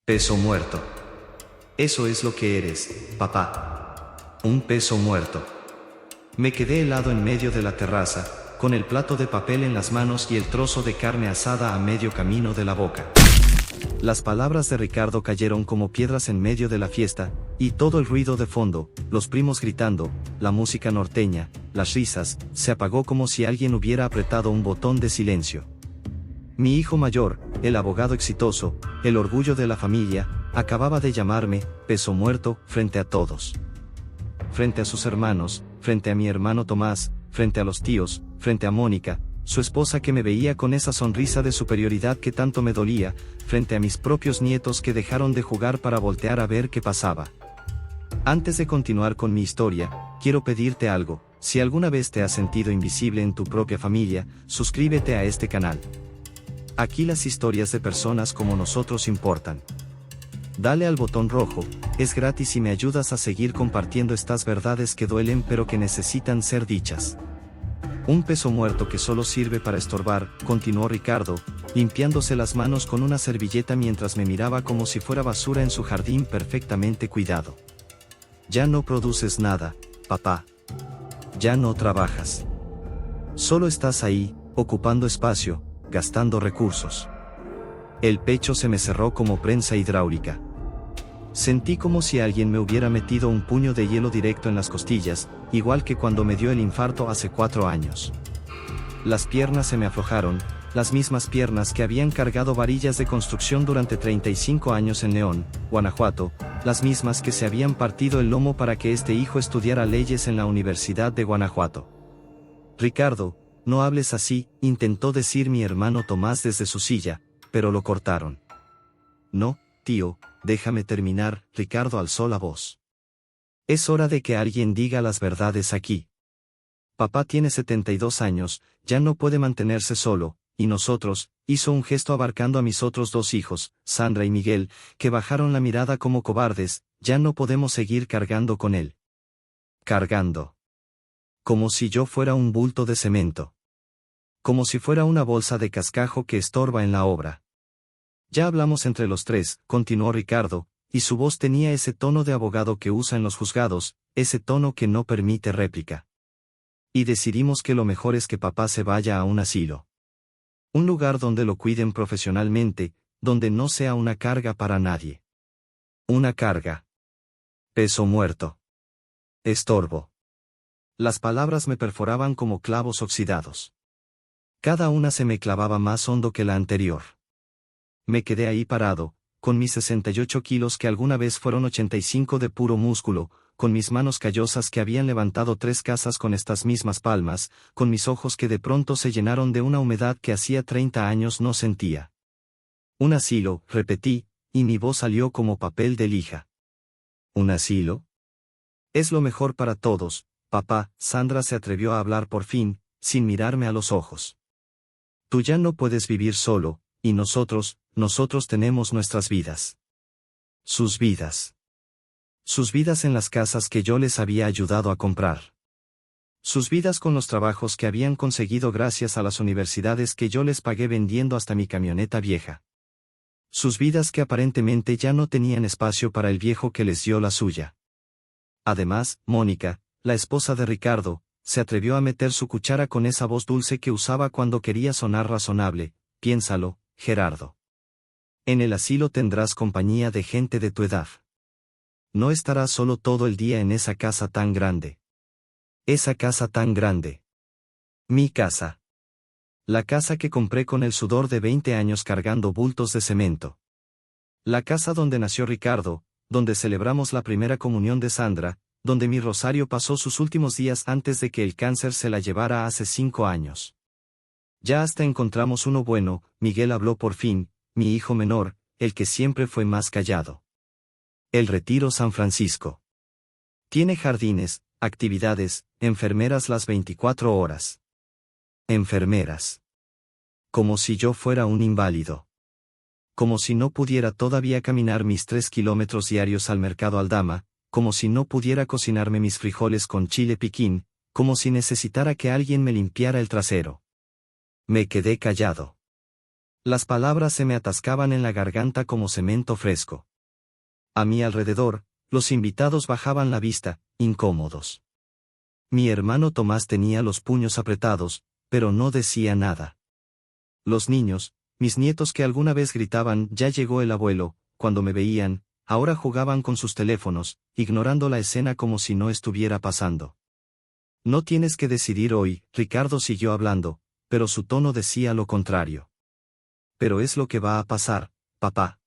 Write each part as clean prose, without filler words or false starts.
Peso muerto. Eso es lo que eres, papá. Un peso muerto. Me quedé helado en medio de la terraza, con el plato de papel en las manos y el trozo de carne asada a medio camino de la boca. Las palabras de Ricardo cayeron como piedras en medio de la fiesta, y todo el ruido de fondo, los primos gritando, la música norteña, las risas, se apagó como si alguien hubiera apretado un botón de silencio. Mi hijo mayor, el abogado exitoso, el orgullo de la familia, acababa de llamarme peso muerto frente a todos. Frente a sus hermanos, frente a mi hermano Tomás, frente a los tíos, frente a Mónica, su esposa que me veía con esa sonrisa de superioridad que tanto me dolía, frente a mis propios nietos que dejaron de jugar para voltear a ver qué pasaba. Antes de continuar con mi historia, quiero pedirte algo: si alguna vez te has sentido invisible en tu propia familia, suscríbete a este canal. Aquí las historias de personas como nosotros importan. Dale al botón rojo, es gratis y me ayudas a seguir compartiendo estas verdades que duelen pero que necesitan ser dichas. Un peso muerto que solo sirve para estorbar, continuó Ricardo, limpiándose las manos con una servilleta mientras me miraba como si fuera basura en su jardín perfectamente cuidado. Ya no produces nada, papá. Ya no trabajas. Solo estás ahí, ocupando espacio, gastando recursos. El pecho se me cerró como prensa hidráulica. Sentí como si alguien me hubiera metido un puño de hielo directo en las costillas, igual que cuando me dio el infarto hace 4 años. Las piernas se me aflojaron, las mismas piernas que habían cargado varillas de construcción durante 35 años en León, Guanajuato, las mismas que se habían partido el lomo para que este hijo estudiara leyes en la Universidad de Guanajuato. Ricardo, no hables así, intentó decir mi hermano Tomás desde su silla, pero lo cortaron. No, tío, déjame terminar, Ricardo alzó la voz. Es hora de que alguien diga las verdades aquí. Papá tiene 72 años, ya no puede mantenerse solo, y nosotros, hizo un gesto abarcando a mis otros 2 hijos, Sandra y Miguel, que bajaron la mirada como cobardes, ya no podemos seguir cargando con él. Cargando. Como si yo fuera un bulto de cemento. Como si fuera una bolsa de cascajo que estorba en la obra. Ya hablamos entre los 3, continuó Ricardo, y su voz tenía ese tono de abogado que usa en los juzgados, ese tono que no permite réplica. Y decidimos que lo mejor es que papá se vaya a un asilo. Un lugar donde lo cuiden profesionalmente, donde no sea una carga para nadie. Una carga. Peso muerto. Estorbo. Las palabras me perforaban como clavos oxidados. Cada una se me clavaba más hondo que la anterior. Me quedé ahí parado, con mis 68 kilos que alguna vez fueron 85 de puro músculo, con mis manos callosas que habían levantado 3 casas con estas mismas palmas, con mis ojos que de pronto se llenaron de una humedad que hacía 30 años no sentía. Un asilo, repetí, y mi voz salió como papel de lija. ¿Un asilo? Es lo mejor para todos, papá. Sandra se atrevió a hablar por fin, sin mirarme a los ojos. Tú ya no puedes vivir solo, y nosotros tenemos nuestras vidas. Sus vidas. Sus vidas en las casas que yo les había ayudado a comprar. Sus vidas con los trabajos que habían conseguido gracias a las universidades que yo les pagué vendiendo hasta mi camioneta vieja. Sus vidas que aparentemente ya no tenían espacio para el viejo que les dio la suya. Además, Mónica, la esposa de Ricardo, se atrevió a meter su cuchara con esa voz dulce que usaba cuando quería sonar razonable. Piénsalo, Gerardo. En el asilo tendrás compañía de gente de tu edad. No estarás solo todo el día en esa casa tan grande. Esa casa tan grande. Mi casa. La casa que compré con el sudor de 20 años cargando bultos de cemento. La casa donde nació Ricardo, donde celebramos la primera comunión de Sandra, donde mi Rosario pasó sus últimos días antes de que el cáncer se la llevara hace 5 años. Ya hasta encontramos uno bueno, Miguel habló por fin, mi hijo menor, el que siempre fue más callado. El Retiro San Francisco. Tiene jardines, actividades, enfermeras las 24 horas. Enfermeras. Como si yo fuera un inválido. Como si no pudiera todavía caminar mis 3 kilómetros diarios al mercado Aldama, como si no pudiera cocinarme mis frijoles con chile piquín, como si necesitara que alguien me limpiara el trasero. Me quedé callado. Las palabras se me atascaban en la garganta como cemento fresco. A mi alrededor, los invitados bajaban la vista, incómodos. Mi hermano Tomás tenía los puños apretados, pero no decía nada. Los niños, mis nietos que alguna vez gritaban «Ya llegó el abuelo», cuando me veían, ahora jugaban con sus teléfonos, ignorando la escena como si no estuviera pasando. «No tienes que decidir hoy», Ricardo siguió hablando, pero su tono decía lo contrario. «Pero es lo que va a pasar, papá.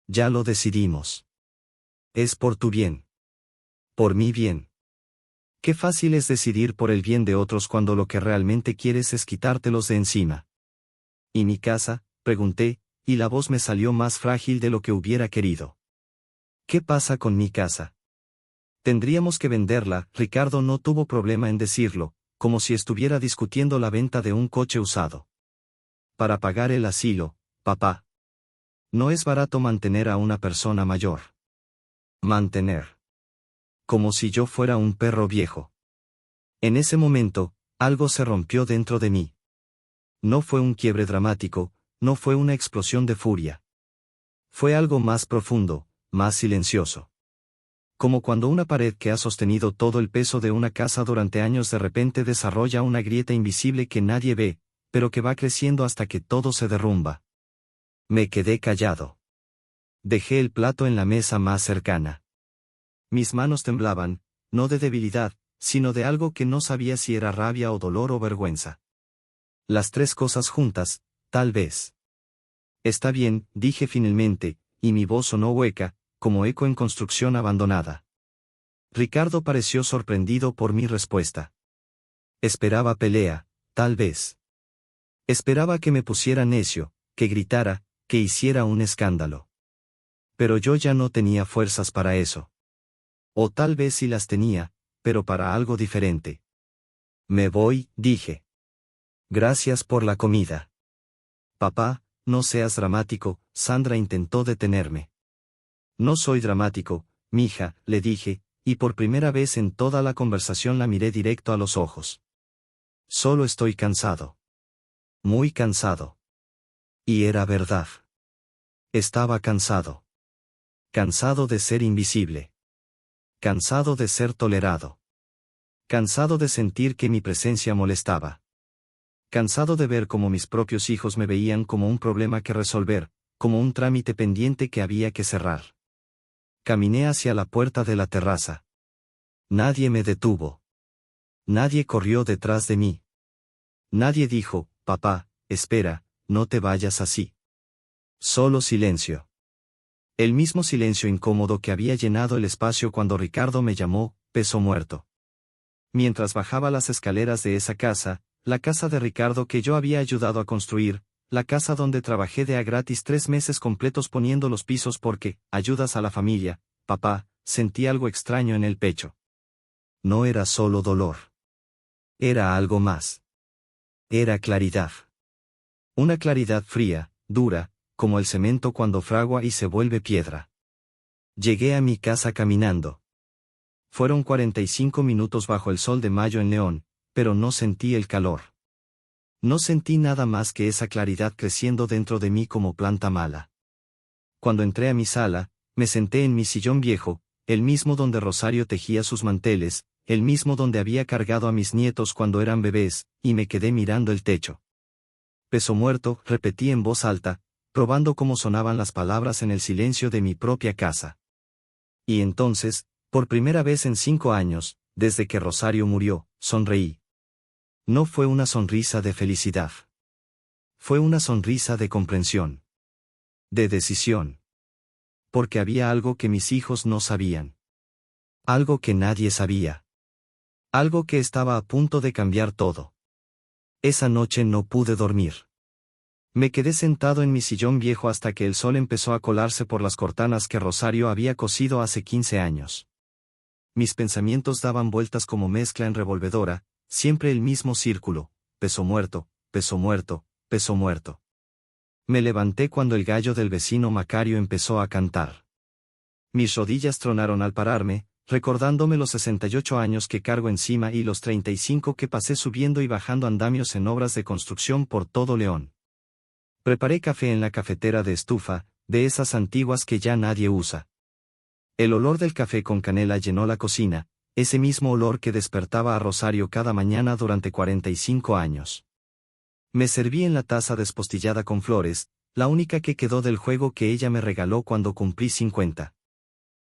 Ya lo decidimos. Es por tu bien. Por mi bien. Qué fácil es decidir por el bien de otros cuando lo que realmente quieres es quitártelos de encima». «¿Y mi casa?», pregunté, y la voz me salió más frágil de lo que hubiera querido. «¿Qué pasa con mi casa?». «Tendríamos que venderla», Ricardo no tuvo problema en decirlo, como si estuviera discutiendo la venta de un coche usado. «Para pagar el asilo, papá. No es barato mantener a una persona mayor». «Mantener». Como si yo fuera un perro viejo. En ese momento, algo se rompió dentro de mí. No fue un quiebre dramático, no fue una explosión de furia. Fue algo más profundo, más silencioso. Como cuando una pared que ha sostenido todo el peso de una casa durante años de repente desarrolla una grieta invisible que nadie ve, pero que va creciendo hasta que todo se derrumba. Me quedé callado. Dejé el plato en la mesa más cercana. Mis manos temblaban, no de debilidad, sino de algo que no sabía si era rabia o dolor o vergüenza. Las tres cosas juntas, tal vez. «Está bien», dije finalmente, y mi voz sonó hueca, como eco en construcción abandonada. Ricardo pareció sorprendido por mi respuesta. Esperaba pelea, tal vez. Esperaba que me pusiera necio, que gritara, que hiciera un escándalo. Pero yo ya no tenía fuerzas para eso. O tal vez sí las tenía, pero para algo diferente. «Me voy», dije. «Gracias por la comida». «Papá, no seas dramático», Sandra intentó detenerme. «No soy dramático, mija», le dije, y por primera vez en toda la conversación la miré directo a los ojos. «Solo estoy cansado. Muy cansado». Y era verdad. Estaba cansado. Cansado de ser invisible. Cansado de ser tolerado. Cansado de sentir que mi presencia molestaba. Cansado de ver cómo mis propios hijos me veían como un problema que resolver, como un trámite pendiente que había que cerrar. Caminé hacia la puerta de la terraza. Nadie me detuvo. Nadie corrió detrás de mí. Nadie dijo, «Papá, espera, no te vayas así». Solo silencio. El mismo silencio incómodo que había llenado el espacio cuando Ricardo me llamó «peso muerto». Mientras bajaba las escaleras de esa casa, la casa de Ricardo que yo había ayudado a construir, la casa donde trabajé de a gratis 3 meses completos poniendo los pisos porque, ayudas a la familia, papá, sentí algo extraño en el pecho. No era solo dolor. Era algo más. Era claridad. Una claridad fría, dura, como el cemento cuando fragua y se vuelve piedra. Llegué a mi casa caminando. Fueron 45 minutos bajo el sol de mayo en León, pero no sentí el calor. No sentí nada más que esa claridad creciendo dentro de mí como planta mala. Cuando entré a mi sala, me senté en mi sillón viejo, el mismo donde Rosario tejía sus manteles, el mismo donde había cargado a mis nietos cuando eran bebés, y me quedé mirando el techo. «Peso muerto», repetí en voz alta, probando cómo sonaban las palabras en el silencio de mi propia casa. Y entonces, por primera vez en 5 años, desde que Rosario murió, sonreí. No fue una sonrisa de felicidad. Fue una sonrisa de comprensión. De decisión. Porque había algo que mis hijos no sabían. Algo que nadie sabía. Algo que estaba a punto de cambiar todo. Esa noche no pude dormir. Me quedé sentado en mi sillón viejo hasta que el sol empezó a colarse por las cortanas que Rosario había cosido hace 15 años. Mis pensamientos daban vueltas como mezcla enrevolvedora, siempre el mismo círculo, peso muerto, peso muerto, peso muerto. Me levanté cuando el gallo del vecino Macario empezó a cantar. Mis rodillas tronaron al pararme, recordándome los 68 años que cargo encima y los 35 que pasé subiendo y bajando andamios en obras de construcción por todo León. Preparé café en la cafetera de estufa, de esas antiguas que ya nadie usa. El olor del café con canela llenó la cocina, ese mismo olor que despertaba a Rosario cada mañana durante 45 años. Me serví en la taza despostillada con flores, la única que quedó del juego que ella me regaló cuando cumplí 50.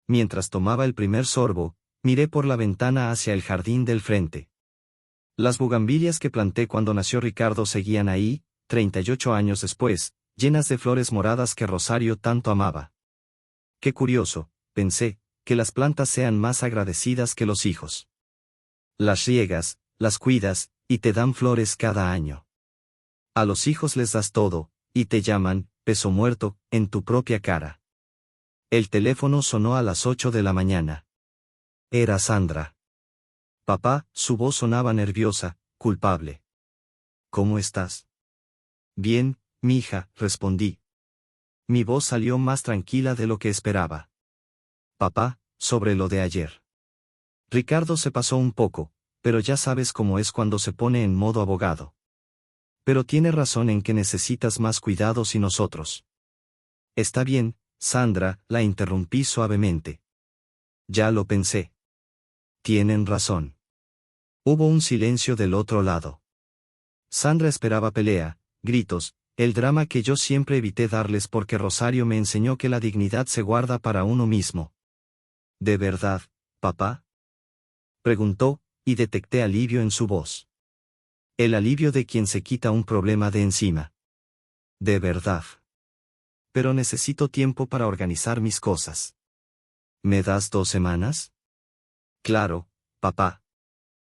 Mientras tomaba el primer sorbo, miré por la ventana hacia el jardín del frente. Las bugambilias que planté cuando nació Ricardo seguían ahí, 38 años después, llenas de flores moradas que Rosario tanto amaba. Qué curioso, pensé, que las plantas sean más agradecidas que los hijos. Las riegas, las cuidas, y te dan flores cada año. A los hijos les das todo, y te llaman, peso muerto, en tu propia cara. El teléfono sonó a las 8 de la mañana. Era Sandra. Papá, su voz sonaba nerviosa, culpable. ¿Cómo estás? Bien, mija, respondí. Mi voz salió más tranquila de lo que esperaba. Papá, sobre lo de ayer. Ricardo se pasó un poco, pero ya sabes cómo es cuando se pone en modo abogado. Pero tiene razón en que necesitas más cuidados y nosotros. Está bien, Sandra, la interrumpí suavemente. Ya lo pensé. Tienen razón. Hubo un silencio del otro lado. Sandra esperaba pelea, gritos, el drama que yo siempre evité darles porque Rosario me enseñó que la dignidad se guarda para uno mismo. ¿De verdad, papá? Preguntó, y detecté alivio en su voz. El alivio de quien se quita un problema de encima. De verdad. Pero necesito tiempo para organizar mis cosas. ¿Me das 2 semanas? Claro, papá.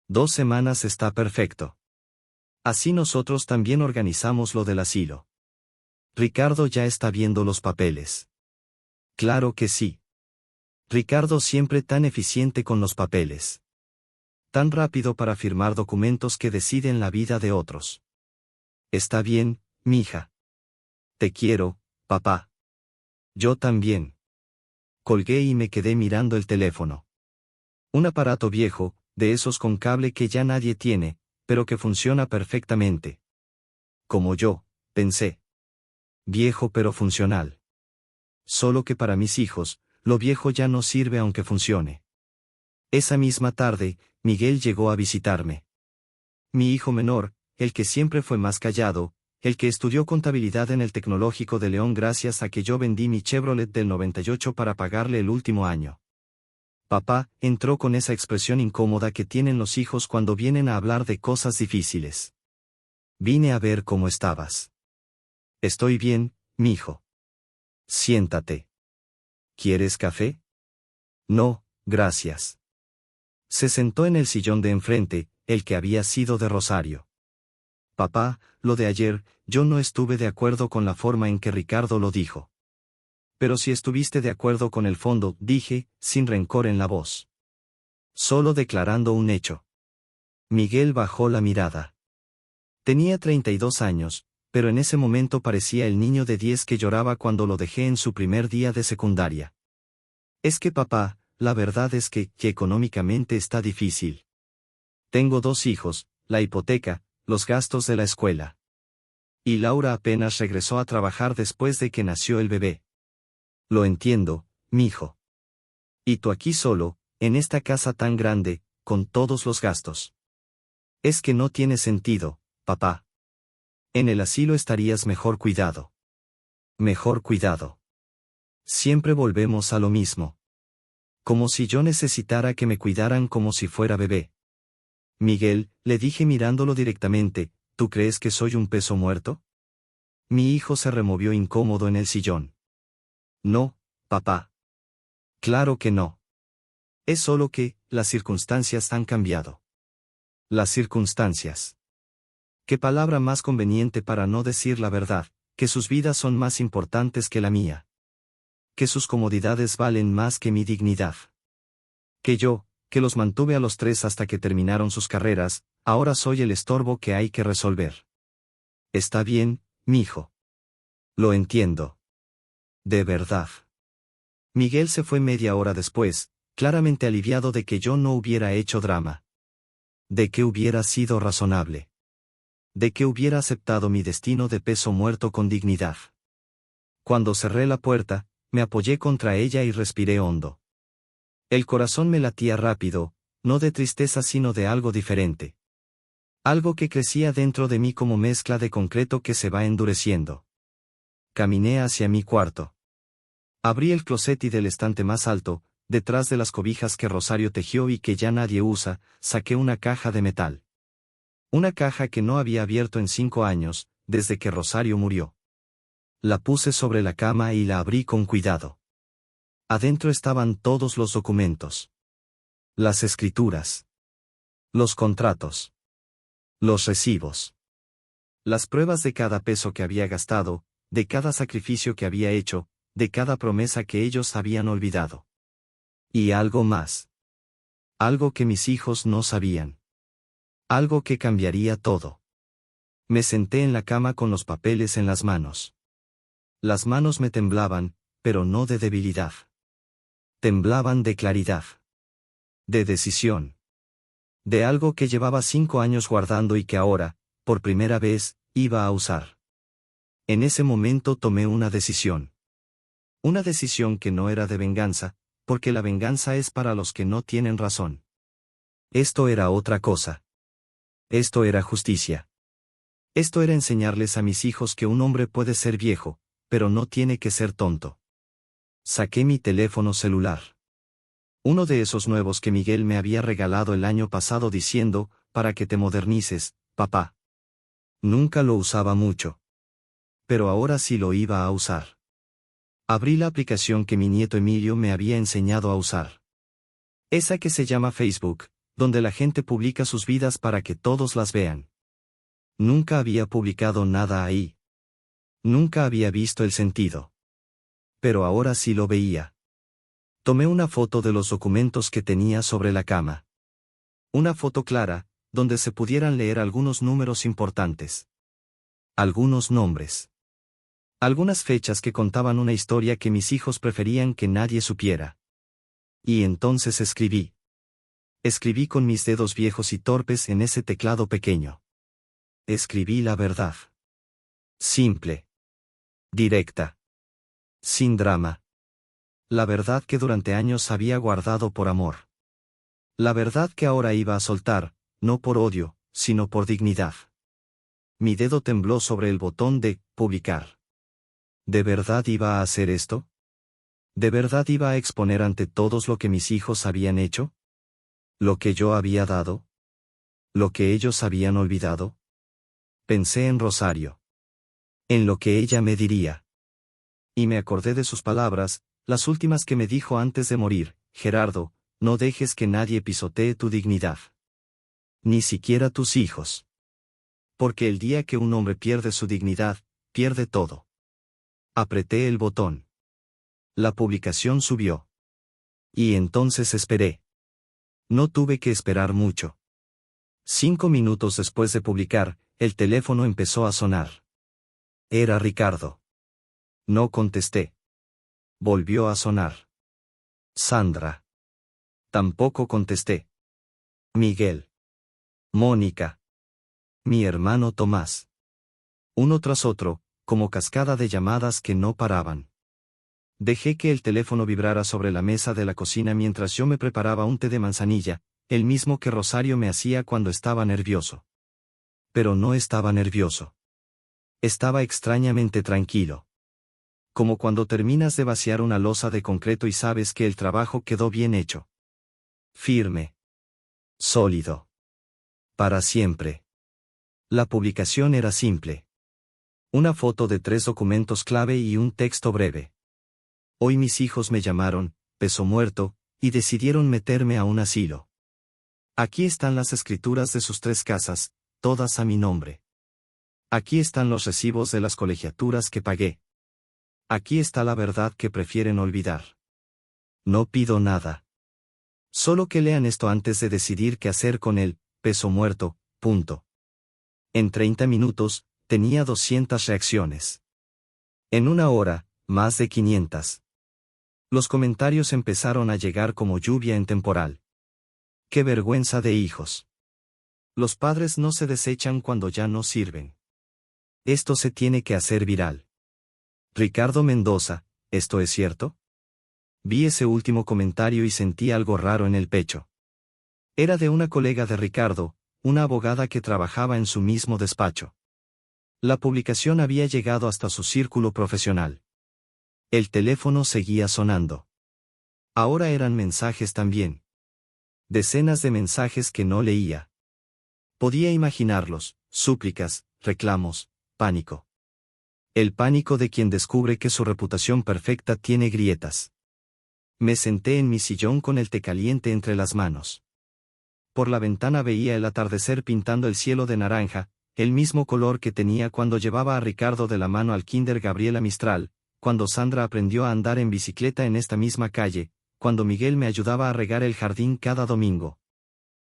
2 semanas está perfecto. Así nosotros también organizamos lo del asilo. Ricardo ya está viendo los papeles. Claro que sí. Ricardo siempre tan eficiente con los papeles. Tan rápido para firmar documentos que deciden la vida de otros. Está bien, mija. Te quiero, papá. Yo también. Colgué y me quedé mirando el teléfono. Un aparato viejo, de esos con cable que ya nadie tiene, pero que funciona perfectamente. Como yo, pensé. Viejo pero funcional. Solo que para mis hijos, lo viejo ya no sirve aunque funcione. Esa misma tarde, Miguel llegó a visitarme. Mi hijo menor, el que siempre fue más callado, el que estudió contabilidad en el Tecnológico de León gracias a que yo vendí mi Chevrolet del 98 para pagarle el último año. Papá, entró con esa expresión incómoda que tienen los hijos cuando vienen a hablar de cosas difíciles. Vine a ver cómo estabas. Estoy bien, mijo. Siéntate. ¿Quieres café? No, gracias. Se sentó en el sillón de enfrente, el que había sido de Rosario. Papá, lo de ayer, yo no estuve de acuerdo con la forma en que Ricardo lo dijo. Pero si estuviste de acuerdo con el fondo, dije, sin rencor en la voz. Solo declarando un hecho. Miguel bajó la mirada. Tenía 32 años, pero en ese momento parecía el niño de 10 que lloraba cuando lo dejé en su primer día de secundaria. Es que papá, la verdad es que económicamente está difícil. Tengo 2 hijos, la hipoteca, los gastos de la escuela. Y Laura apenas regresó a trabajar después de que nació el bebé. Lo entiendo, mijo. Y tú aquí solo, en esta casa tan grande, con todos los gastos. Es que no tiene sentido, papá. En el asilo estarías mejor cuidado. Mejor cuidado. Siempre volvemos a lo mismo. Como si yo necesitara que me cuidaran como si fuera bebé. Miguel, le dije mirándolo directamente, ¿tú crees que soy un peso muerto? Mi hijo se removió incómodo en el sillón. No, papá. Claro que no. Es solo que, las circunstancias han cambiado. Las circunstancias. Qué palabra más conveniente para no decir la verdad, que sus vidas son más importantes que la mía. Que sus comodidades valen más que mi dignidad. Que yo, que los mantuve a los 3 hasta que terminaron sus carreras, ahora soy el estorbo que hay que resolver. Está bien, mijo. Lo entiendo. De verdad. Miguel se fue media hora después, claramente aliviado de que yo no hubiera hecho drama. De que hubiera sido razonable. de que hubiera aceptado mi destino de peso muerto con dignidad. Cuando cerré la puerta, me apoyé contra ella y respiré hondo. El corazón me latía rápido, no de tristeza sino de algo diferente. Algo que crecía dentro de mí como mezcla de concreto que se va endureciendo. Caminé hacia mi cuarto. Abrí el closet y del estante más alto, detrás de las cobijas que Rosario tejió y que ya nadie usa, saqué una caja de metal. Una caja que no había abierto en 5 años, desde que Rosario murió. La puse sobre la cama y la abrí con cuidado. Adentro estaban todos los documentos. Las escrituras. Los contratos. Los recibos. Las pruebas de cada peso que había gastado, de cada sacrificio que había hecho, de cada promesa que ellos habían olvidado. Y algo más. Algo que mis hijos no sabían. Algo que cambiaría todo. Me senté en la cama con los papeles en las manos. Las manos me temblaban, pero no de debilidad. Temblaban de claridad. De decisión. De algo que llevaba 5 años guardando y que ahora, por primera vez, iba a usar. En ese momento tomé una decisión. Una decisión que no era de venganza, porque la venganza es para los que no tienen razón. Esto era otra cosa. Esto era justicia. Esto era enseñarles a mis hijos que un hombre puede ser viejo, pero no tiene que ser tonto. Saqué mi teléfono celular. Uno de esos nuevos que Miguel me había regalado el año pasado diciendo, para que te modernices, papá. Nunca lo usaba mucho. Pero ahora sí lo iba a usar. Abrí la aplicación que mi nieto Emilio me había enseñado a usar. Esa que se llama Facebook, donde la gente publica sus vidas para que todos las vean. Nunca había publicado nada ahí. Nunca había visto el sentido. Pero ahora sí lo veía. Tomé una foto de los documentos que tenía sobre la cama. Una foto clara, donde se pudieran leer algunos números importantes. Algunos nombres. Algunas fechas que contaban una historia que mis hijos preferían que nadie supiera. Y entonces escribí. Escribí con mis dedos viejos y torpes en ese teclado pequeño. Escribí la verdad. Simple. Directa. Sin drama. La verdad que durante años había guardado por amor. La verdad que ahora iba a soltar, no por odio, sino por dignidad. Mi dedo tembló sobre el botón de publicar. ¿De verdad iba a hacer esto? ¿De verdad iba a exponer ante todos lo que mis hijos habían hecho? ¿Lo que yo había dado? ¿Lo que ellos habían olvidado? Pensé en Rosario. En lo que ella me diría. Y me acordé de sus palabras, las últimas que me dijo antes de morir: Gerardo, no dejes que nadie pisotee tu dignidad. Ni siquiera tus hijos. Porque el día que un hombre pierde su dignidad, pierde todo. Apreté el botón. La publicación subió. Y entonces esperé. No tuve que esperar mucho. 5 minutos después de publicar, el teléfono empezó a sonar. Era Ricardo. No contesté. Volvió a sonar. Sandra. Tampoco contesté. Miguel. Mónica. Mi hermano Tomás. Uno tras otro, como cascada de llamadas que no paraban. Dejé que el teléfono vibrara sobre la mesa de la cocina mientras yo me preparaba un té de manzanilla, el mismo que Rosario me hacía cuando estaba nervioso. Pero no estaba nervioso. Estaba extrañamente tranquilo. Como cuando terminas de vaciar una losa de concreto y sabes que el trabajo quedó bien hecho. Firme. Sólido. Para siempre. La publicación era simple. Una foto de 3 documentos clave y un texto breve. Hoy mis hijos me llamaron, peso muerto, y decidieron meterme a un asilo. Aquí están las escrituras de sus 3 casas, todas a mi nombre. Aquí están los recibos de las colegiaturas que pagué. Aquí está la verdad que prefieren olvidar. No pido nada. Solo que lean esto antes de decidir qué hacer con él, peso muerto, punto. En 30 minutos, tenía 200 reacciones. En 1 hora, más de 500. Los comentarios empezaron a llegar como lluvia en temporal. ¡Qué vergüenza de hijos! Los padres no se desechan cuando ya no sirven. Esto se tiene que hacer viral. Ricardo Mendoza, ¿esto es cierto? Vi ese último comentario y sentí algo raro en el pecho. Era de una colega de Ricardo, una abogada que trabajaba en su mismo despacho. La publicación había llegado hasta su círculo profesional. El teléfono seguía sonando. Ahora eran mensajes también. Decenas de mensajes que no leía. Podía imaginarlos, súplicas, reclamos, pánico. El pánico de quien descubre que su reputación perfecta tiene grietas. Me senté en mi sillón con el té caliente entre las manos. Por la ventana veía el atardecer pintando el cielo de naranja, el mismo color que tenía cuando llevaba a Ricardo de la mano al Kinder Gabriela Mistral, cuando Sandra aprendió a andar en bicicleta en esta misma calle, cuando Miguel me ayudaba a regar el jardín cada domingo.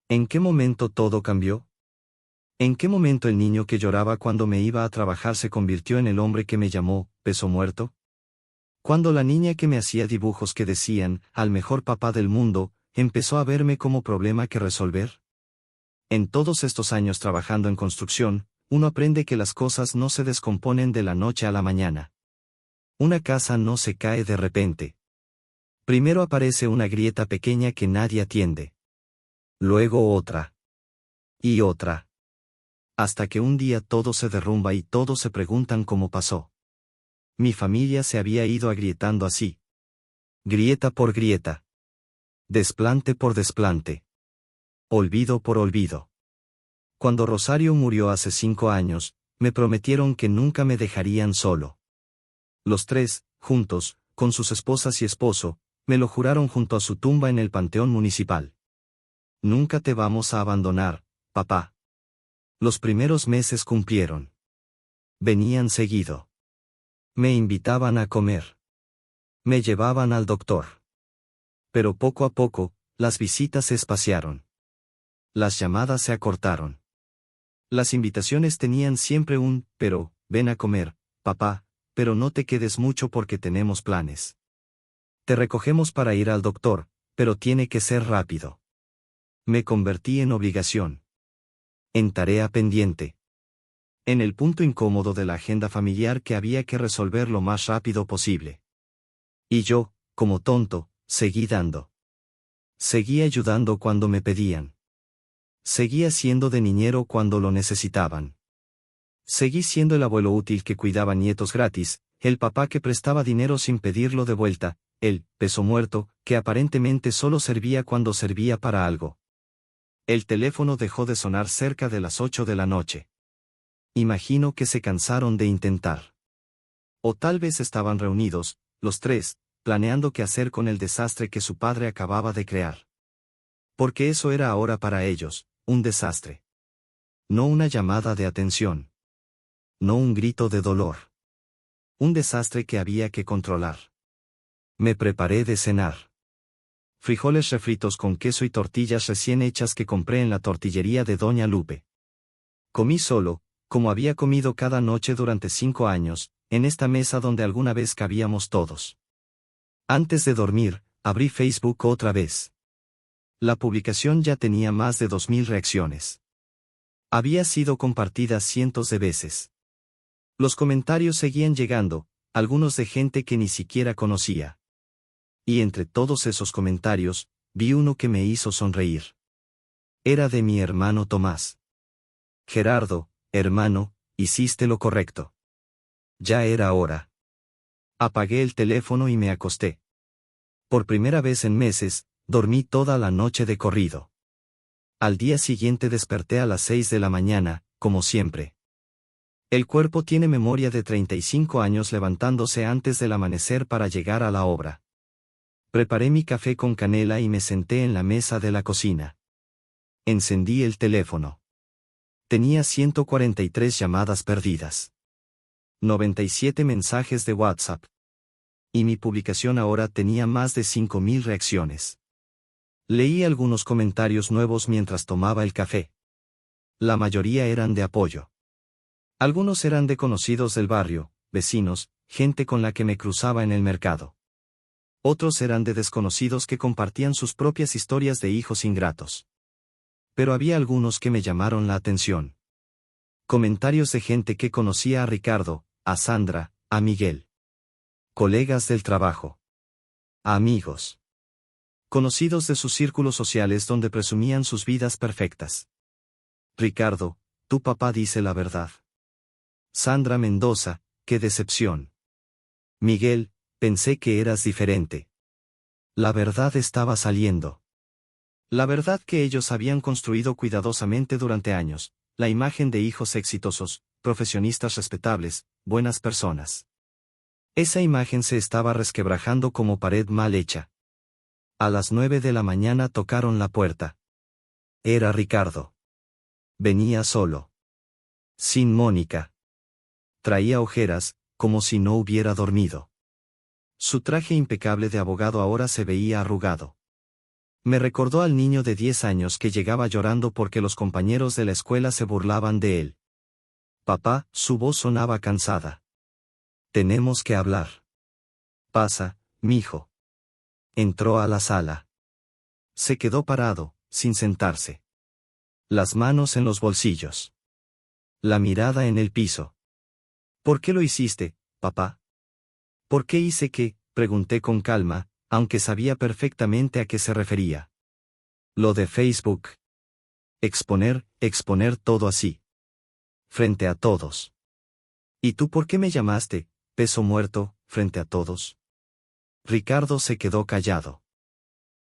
¿En qué momento todo cambió? ¿En qué momento el niño que lloraba cuando me iba a trabajar se convirtió en el hombre que me llamó peso muerto? Cuando la niña que me hacía dibujos que decían, al mejor papá del mundo, empezó a verme como problema que resolver. En todos estos años trabajando en construcción, uno aprende que las cosas no se descomponen de la noche a la mañana. Una casa no se cae de repente. Primero aparece una grieta pequeña que nadie atiende. Luego otra. Y otra. Hasta que un día todo se derrumba y todos se preguntan cómo pasó. Mi familia se había ido agrietando así. Grieta por grieta. Desplante por desplante. Olvido por olvido. Cuando Rosario murió hace 5 años, me prometieron que nunca me dejarían solo. Los tres, juntos, con sus esposas y esposo, me lo juraron junto a su tumba en el Panteón Municipal. Nunca te vamos a abandonar, papá. Los primeros meses cumplieron. Venían seguido. Me invitaban a comer. Me llevaban al doctor. Pero poco a poco, las visitas se espaciaron. Las llamadas se acortaron. Las invitaciones tenían siempre un, pero, ven a comer, papá, pero no te quedes mucho porque tenemos planes. Te recogemos para ir al doctor, pero tiene que ser rápido. Me convertí en obligación. En tarea pendiente. En el punto incómodo de la agenda familiar que había que resolver lo más rápido posible. Y yo, como tonto, seguí dando. Seguí ayudando cuando me pedían. Seguí siendo de niñero cuando lo necesitaban. Seguí siendo el abuelo útil que cuidaba nietos gratis, el papá que prestaba dinero sin pedirlo de vuelta, el peso muerto, que aparentemente solo servía cuando servía para algo. El teléfono dejó de sonar cerca de las 8 de la noche. Imagino que se cansaron de intentar. O tal vez estaban reunidos, los tres, planeando qué hacer con el desastre que su padre acababa de crear. Porque eso era ahora para ellos, un desastre. No una llamada de atención. No un grito de dolor. Un desastre que había que controlar. Me preparé de cenar. Frijoles refritos con queso y tortillas recién hechas que compré en la tortillería de Doña Lupe. Comí solo, como había comido cada noche durante 5 años, en esta mesa donde alguna vez cabíamos todos. Antes de dormir, abrí Facebook otra vez. La publicación ya tenía más de 2000 reacciones. Había sido compartida cientos de veces. Los comentarios seguían llegando, algunos de gente que ni siquiera conocía. Y entre todos esos comentarios, vi uno que me hizo sonreír. Era de mi hermano Tomás. Gerardo, hermano, hiciste lo correcto. Ya era hora. Apagué el teléfono y me acosté. Por primera vez en meses, dormí toda la noche de corrido. Al día siguiente desperté a las 6 de la mañana, como siempre. El cuerpo tiene memoria de 35 años levantándose antes del amanecer para llegar a la obra. Preparé mi café con canela y me senté en la mesa de la cocina. Encendí el teléfono. Tenía 143 llamadas perdidas. 97 mensajes de WhatsApp. Y mi publicación ahora tenía más de 5000 reacciones. Leí algunos comentarios nuevos mientras tomaba el café. La mayoría eran de apoyo. Algunos eran de conocidos del barrio, vecinos, gente con la que me cruzaba en el mercado. Otros eran de desconocidos que compartían sus propias historias de hijos ingratos. Pero había algunos que me llamaron la atención. Comentarios de gente que conocía a Ricardo, a Sandra, a Miguel. Colegas del trabajo. Amigos. Conocidos de sus círculos sociales donde presumían sus vidas perfectas. Ricardo, tu papá dice la verdad. Sandra Mendoza, qué decepción. Miguel, pensé que eras diferente. La verdad estaba saliendo. La verdad que ellos habían construido cuidadosamente durante años, la imagen de hijos exitosos, profesionistas respetables, buenas personas. Esa imagen se estaba resquebrajando como pared mal hecha. A las 9 de la mañana tocaron la puerta. Era Ricardo. Venía solo. Sin Mónica. Traía ojeras, como si no hubiera dormido. Su traje impecable de abogado ahora se veía arrugado. Me recordó al niño de 10 años que llegaba llorando porque los compañeros de la escuela se burlaban de él. Papá, su voz sonaba cansada. Tenemos que hablar. Pasa, mijo. Entró a la sala. Se quedó parado, sin sentarse. Las manos en los bolsillos. La mirada en el piso. ¿Por qué lo hiciste, papá? ¿Por qué hice qué? Pregunté con calma, aunque sabía perfectamente a qué se refería. Lo de Facebook. Exponer todo así. Frente a todos. ¿Y tú por qué me llamaste, peso muerto, frente a todos? Ricardo se quedó callado.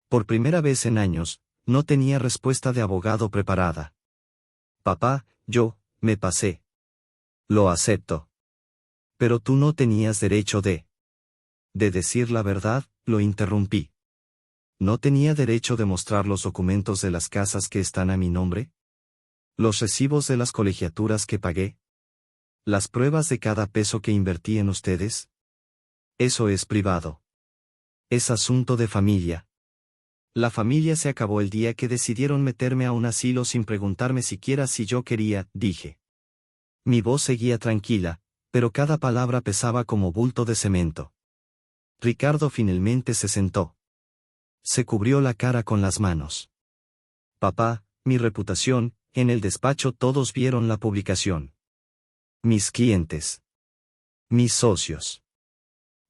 Por primera vez en años, no tenía respuesta de abogado preparada. Papá, me pasé. Lo acepto. Pero tú no tenías derecho de decir la verdad, lo interrumpí. ¿No tenía derecho de mostrar los documentos de las casas que están a mi nombre? ¿Los recibos de las colegiaturas que pagué? ¿Las pruebas de cada peso que invertí en ustedes? Eso es privado. Es asunto de familia. La familia se acabó el día que decidieron meterme a un asilo sin preguntarme siquiera si yo quería, dije. Mi voz seguía tranquila, pero cada palabra pesaba como bulto de cemento. Ricardo finalmente se sentó. Se cubrió la cara con las manos. Papá, mi reputación, en el despacho todos vieron la publicación. Mis clientes. Mis socios.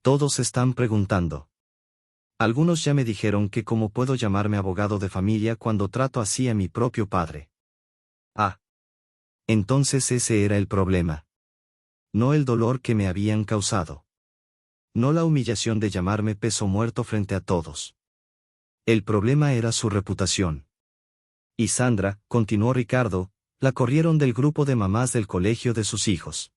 Todos están preguntando. Algunos ya me dijeron que cómo puedo llamarme abogado de familia cuando trato así a mi propio padre. Ah. Entonces ese era el problema. No el dolor que me habían causado. No la humillación de llamarme peso muerto frente a todos. El problema era su reputación. Y Sandra, continuó Ricardo, la corrieron del grupo de mamás del colegio de sus hijos.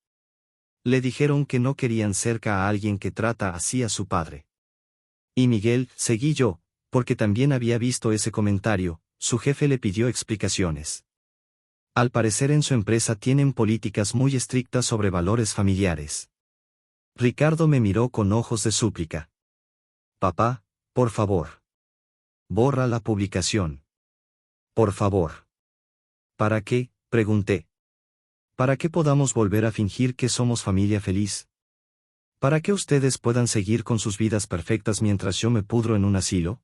Le dijeron que no querían cerca a alguien que trata así a su padre. Y Miguel, seguí yo, porque también había visto ese comentario, su jefe le pidió explicaciones. Al parecer en su empresa tienen políticas muy estrictas sobre valores familiares. Ricardo me miró con ojos de súplica. Papá, por favor. Borra la publicación. Por favor. ¿Para qué? Pregunté. ¿Para qué podamos volver a fingir que somos familia feliz? ¿Para que ustedes puedan seguir con sus vidas perfectas mientras yo me pudro en un asilo?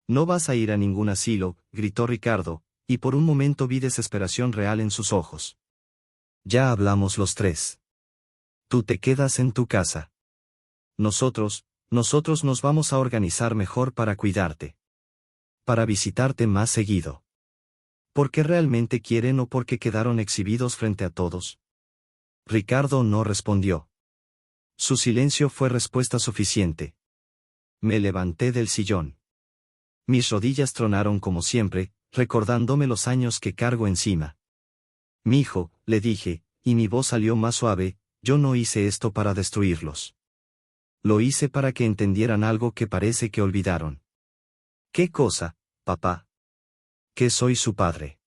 No vas a ir a ningún asilo, gritó Ricardo, y por un momento vi desesperación real en sus ojos. Ya hablamos los tres. Tú te quedas en tu casa. Nosotros nos vamos a organizar mejor para cuidarte. Para visitarte más seguido. ¿Porque realmente quieren o porque quedaron exhibidos frente a todos? Ricardo no respondió. Su silencio fue respuesta suficiente. Me levanté del sillón. Mis rodillas tronaron como siempre, recordándome los años que cargo encima. Mijo, le dije, y mi voz salió más suave, yo no hice esto para destruirlos. Lo hice para que entendieran algo que parece que olvidaron. ¿Qué cosa, papá? Que soy su padre.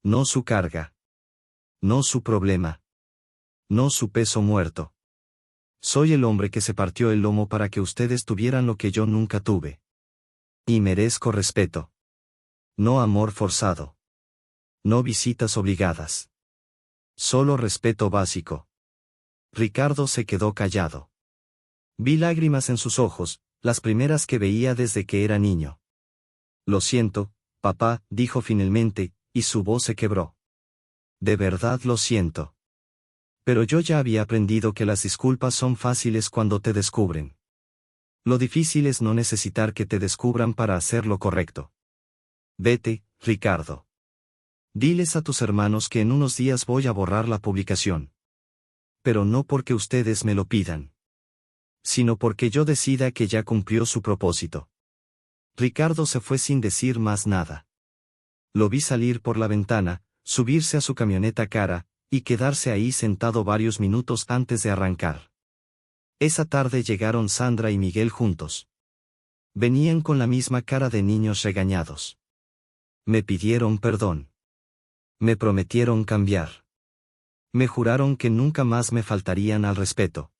No su carga. No su problema. No su peso muerto. Soy el hombre que se partió el lomo para que ustedes tuvieran lo que yo nunca tuve. Y merezco respeto. No amor forzado. No visitas obligadas. Solo respeto básico. Ricardo se quedó callado. Vi lágrimas en sus ojos, las primeras que veía desde que era niño. Lo siento, Papá, dijo finalmente, y su voz se quebró. De verdad lo siento. Pero yo ya había aprendido que las disculpas son fáciles cuando te descubren. Lo difícil es no necesitar que te descubran para hacer lo correcto. Vete, Ricardo. Diles a tus hermanos que en unos días voy a borrar la publicación. Pero no porque ustedes me lo pidan, sino porque yo decida que ya cumplió su propósito. Ricardo se fue sin decir más nada. Lo vi salir por la ventana, subirse a su camioneta cara, y quedarse ahí sentado varios minutos antes de arrancar. Esa tarde llegaron Sandra y Miguel juntos. Venían con la misma cara de niños regañados. Me pidieron perdón. Me prometieron cambiar. Me juraron que nunca más me faltarían al respeto.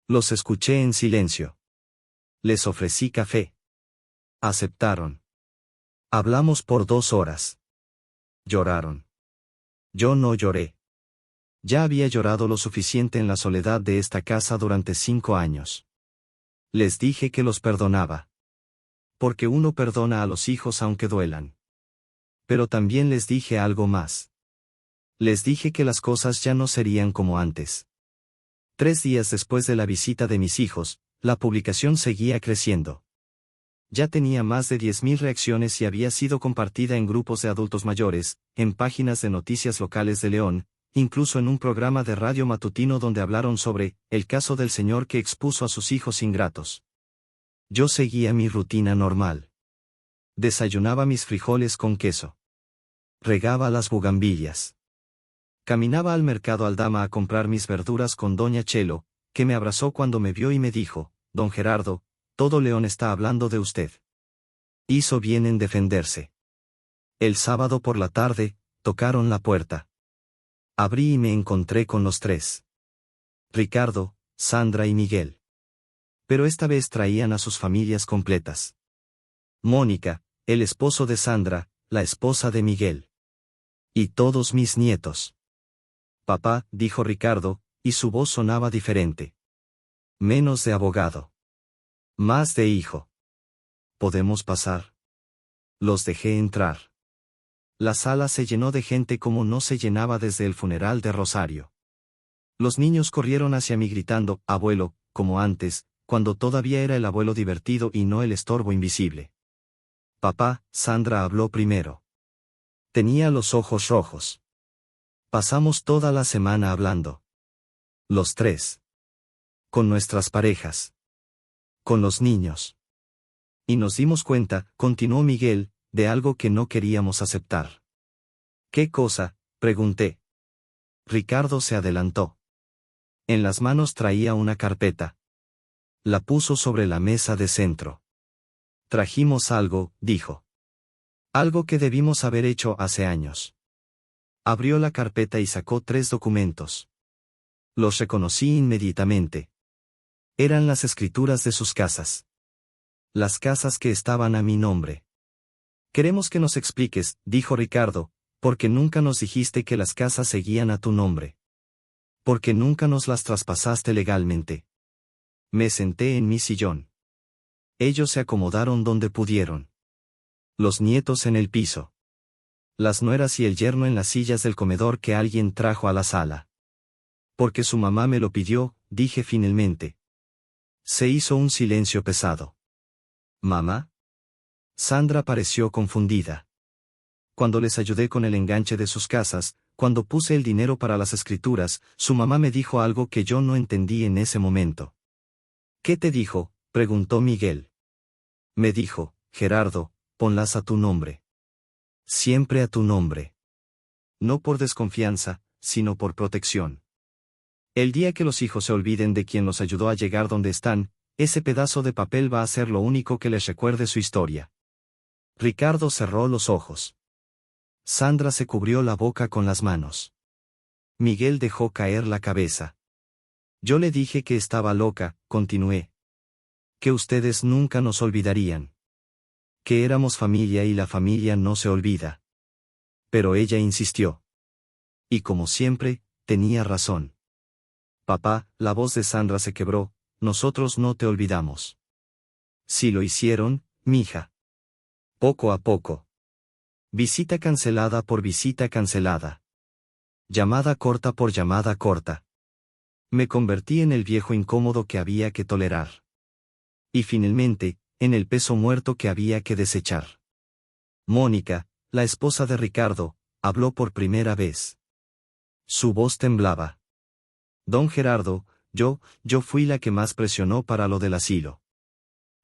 Los escuché en silencio. Les ofrecí café. Aceptaron. Hablamos por 2 horas. Lloraron. Yo no lloré. Ya había llorado lo suficiente en la soledad de esta casa durante 5 años. Les dije que los perdonaba. Porque uno perdona a los hijos aunque duelan. Pero también les dije algo más. Les dije que las cosas ya no serían como antes. 3 días después de la visita de mis hijos, la publicación seguía creciendo. Ya tenía más de 10.000 reacciones y había sido compartida en grupos de adultos mayores, en páginas de noticias locales de León, incluso en un programa de radio matutino donde hablaron sobre el caso del señor que expuso a sus hijos ingratos. Yo seguía mi rutina normal. Desayunaba mis frijoles con queso. Regaba las bugambillas. Caminaba al mercado Aldama a comprar mis verduras con doña Chelo, que me abrazó cuando me vio y me dijo: «Don Gerardo, todo León está hablando de usted. Hizo bien en defenderse». El sábado por la tarde, tocaron la puerta. Abrí y me encontré con los 3. Ricardo, Sandra y Miguel. Pero esta vez traían a sus familias completas. Mónica, el esposo de Sandra, la esposa de Miguel. Y todos mis nietos. «Papá», dijo Ricardo, y su voz sonaba diferente. Menos de abogado. Más de hijo. «¿Podemos pasar?» Los dejé entrar. La sala se llenó de gente como no se llenaba desde el funeral de Rosario. Los niños corrieron hacia mí gritando: «Abuelo», como antes, cuando todavía era el abuelo divertido y no el estorbo invisible. «Papá», Sandra habló primero. Tenía los ojos rojos. Pasamos toda la semana hablando. Los 3. Con nuestras parejas. Con los niños. Y nos dimos cuenta, continuó Miguel, de algo que no queríamos aceptar. «¿Qué cosa?», pregunté. Ricardo se adelantó. En las manos traía una carpeta. La puso sobre la mesa de centro. «Trajimos algo», dijo. «Algo que debimos haber hecho hace años». Abrió la carpeta y sacó 3 documentos. Los reconocí inmediatamente. Eran las escrituras de sus casas. Las casas que estaban a mi nombre. «Queremos que nos expliques», dijo Ricardo, «porque nunca nos dijiste que las casas seguían a tu nombre. Porque nunca nos las traspasaste legalmente». Me senté en mi sillón. Ellos se acomodaron donde pudieron. Los nietos en el piso. Las nueras y el yerno en las sillas del comedor que alguien trajo a la sala. «Porque su mamá me lo pidió», dije finalmente. Se hizo un silencio pesado. «¿Mamá?». Sandra pareció confundida. Cuando les ayudé con el enganche de sus casas, cuando puse el dinero para las escrituras, su mamá me dijo algo que yo no entendí en ese momento. «¿Qué te dijo?», preguntó Miguel. Me dijo: «Gerardo, ponlas a tu nombre. Siempre a tu nombre. No por desconfianza, sino por protección. El día que los hijos se olviden de quien los ayudó a llegar donde están, ese pedazo de papel va a ser lo único que les recuerde su historia». Ricardo cerró los ojos. Sandra se cubrió la boca con las manos. Miguel dejó caer la cabeza. Yo le dije que estaba loca, continué. Que ustedes nunca nos olvidarían. Que éramos familia y la familia no se olvida. Pero ella insistió. Y como siempre, tenía razón. «Papá», la voz de Sandra se quebró, «nosotros no te olvidamos». «Sí lo hicieron, mija. Poco a poco». Visita cancelada por visita cancelada. Llamada corta por llamada corta. Me convertí en el viejo incómodo que había que tolerar. Y finalmente, en el peso muerto que había que desechar. Mónica, la esposa de Ricardo, habló por primera vez. Su voz temblaba. Don Gerardo, yo fui la que más presionó para lo del asilo.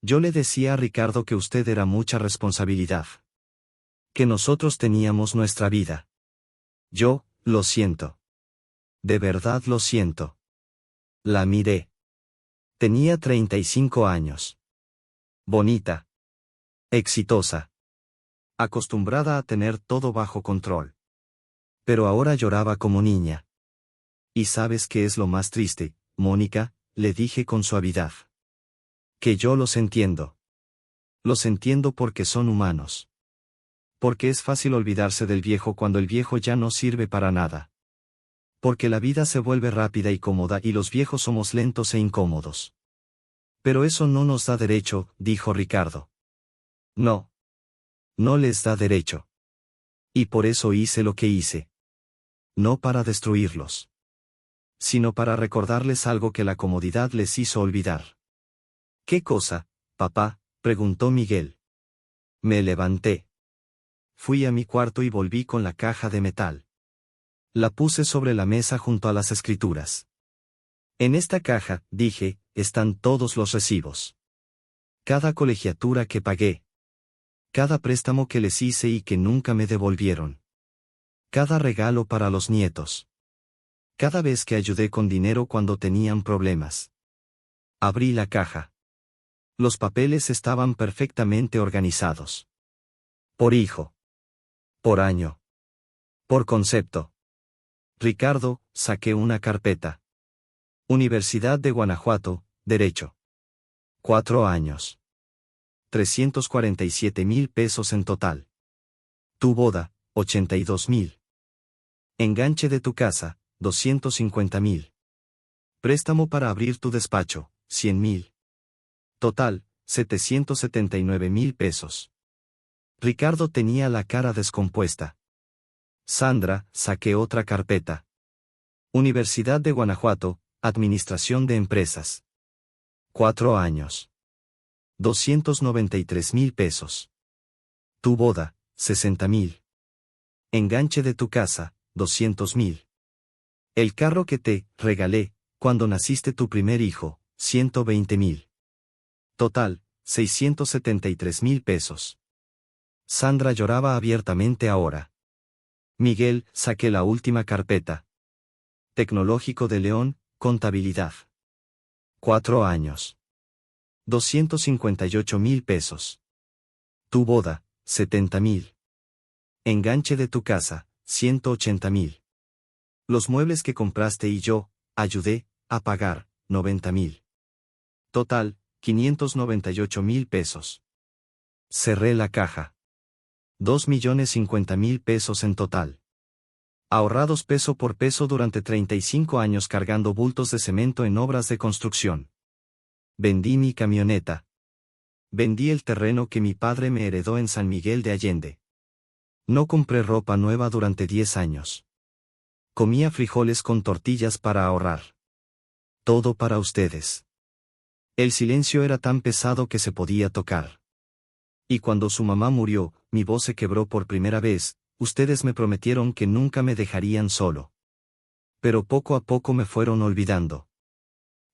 Yo le decía a Ricardo que usted era mucha responsabilidad. Que nosotros teníamos nuestra vida. Yo, lo siento. De verdad lo siento. La miré. Tenía 35 años. Bonita. Exitosa. Acostumbrada a tener todo bajo control. Pero ahora lloraba como niña. ¿Y sabes qué es lo más triste, Mónica?, le dije con suavidad. Que yo los entiendo. Los entiendo porque son humanos. Porque es fácil olvidarse del viejo cuando el viejo ya no sirve para nada. Porque la vida se vuelve rápida y cómoda y los viejos somos lentos e incómodos. Pero eso no nos da derecho, dijo Ricardo. No. No les da derecho. Y por eso hice lo que hice. No para destruirlos. Sino para recordarles algo que la comodidad les hizo olvidar. ¿Qué cosa, papá?, preguntó Miguel. Me levanté. Fui a mi cuarto y volví con la caja de metal. La puse sobre la mesa junto a las escrituras. En esta caja, dije, están todos los recibos. Cada colegiatura que pagué. Cada préstamo que les hice y que nunca me devolvieron. Cada regalo para los nietos. Cada vez que ayudé con dinero cuando tenían problemas. Abrí la caja. Los papeles estaban perfectamente organizados. Por hijo. Por año. Por concepto. Ricardo, saqué una carpeta. Universidad de Guanajuato, Derecho. 4 años. 347,000 pesos en total. Tu boda, 82,000. Enganche de tu casa, 250,000. Préstamo para abrir tu despacho, 100,000. Total, 779,000 pesos. Ricardo tenía la cara descompuesta. Sandra, saqué otra carpeta. Universidad de Guanajuato, Administración de Empresas. 4 años. 293,000 pesos. Tu boda, 60,000. Enganche de tu casa, 200,000. El carro que te regalé cuando naciste tu primer hijo, 120,000. Total, 673,000 pesos. Sandra lloraba abiertamente ahora. Miguel, saqué la última carpeta. Tecnológico de León, Contabilidad. 4 años. 258,000 pesos. Tu boda, 70,000. Enganche de tu casa, 180,000. Los muebles que compraste y yo ayudé a pagar, 90,000. Total, 598,000 pesos. Cerré la caja. 2,050,000 pesos en total. Ahorrados peso por peso durante 35 años cargando bultos de cemento en obras de construcción. Vendí mi camioneta. Vendí el terreno que mi padre me heredó en San Miguel de Allende. No compré ropa nueva durante 10 años. Comía frijoles con tortillas para ahorrar. Todo para ustedes. El silencio era tan pesado que se podía tocar. Y cuando su mamá murió, mi voz se quebró por primera vez, ustedes me prometieron que nunca me dejarían solo. Pero poco a poco me fueron olvidando.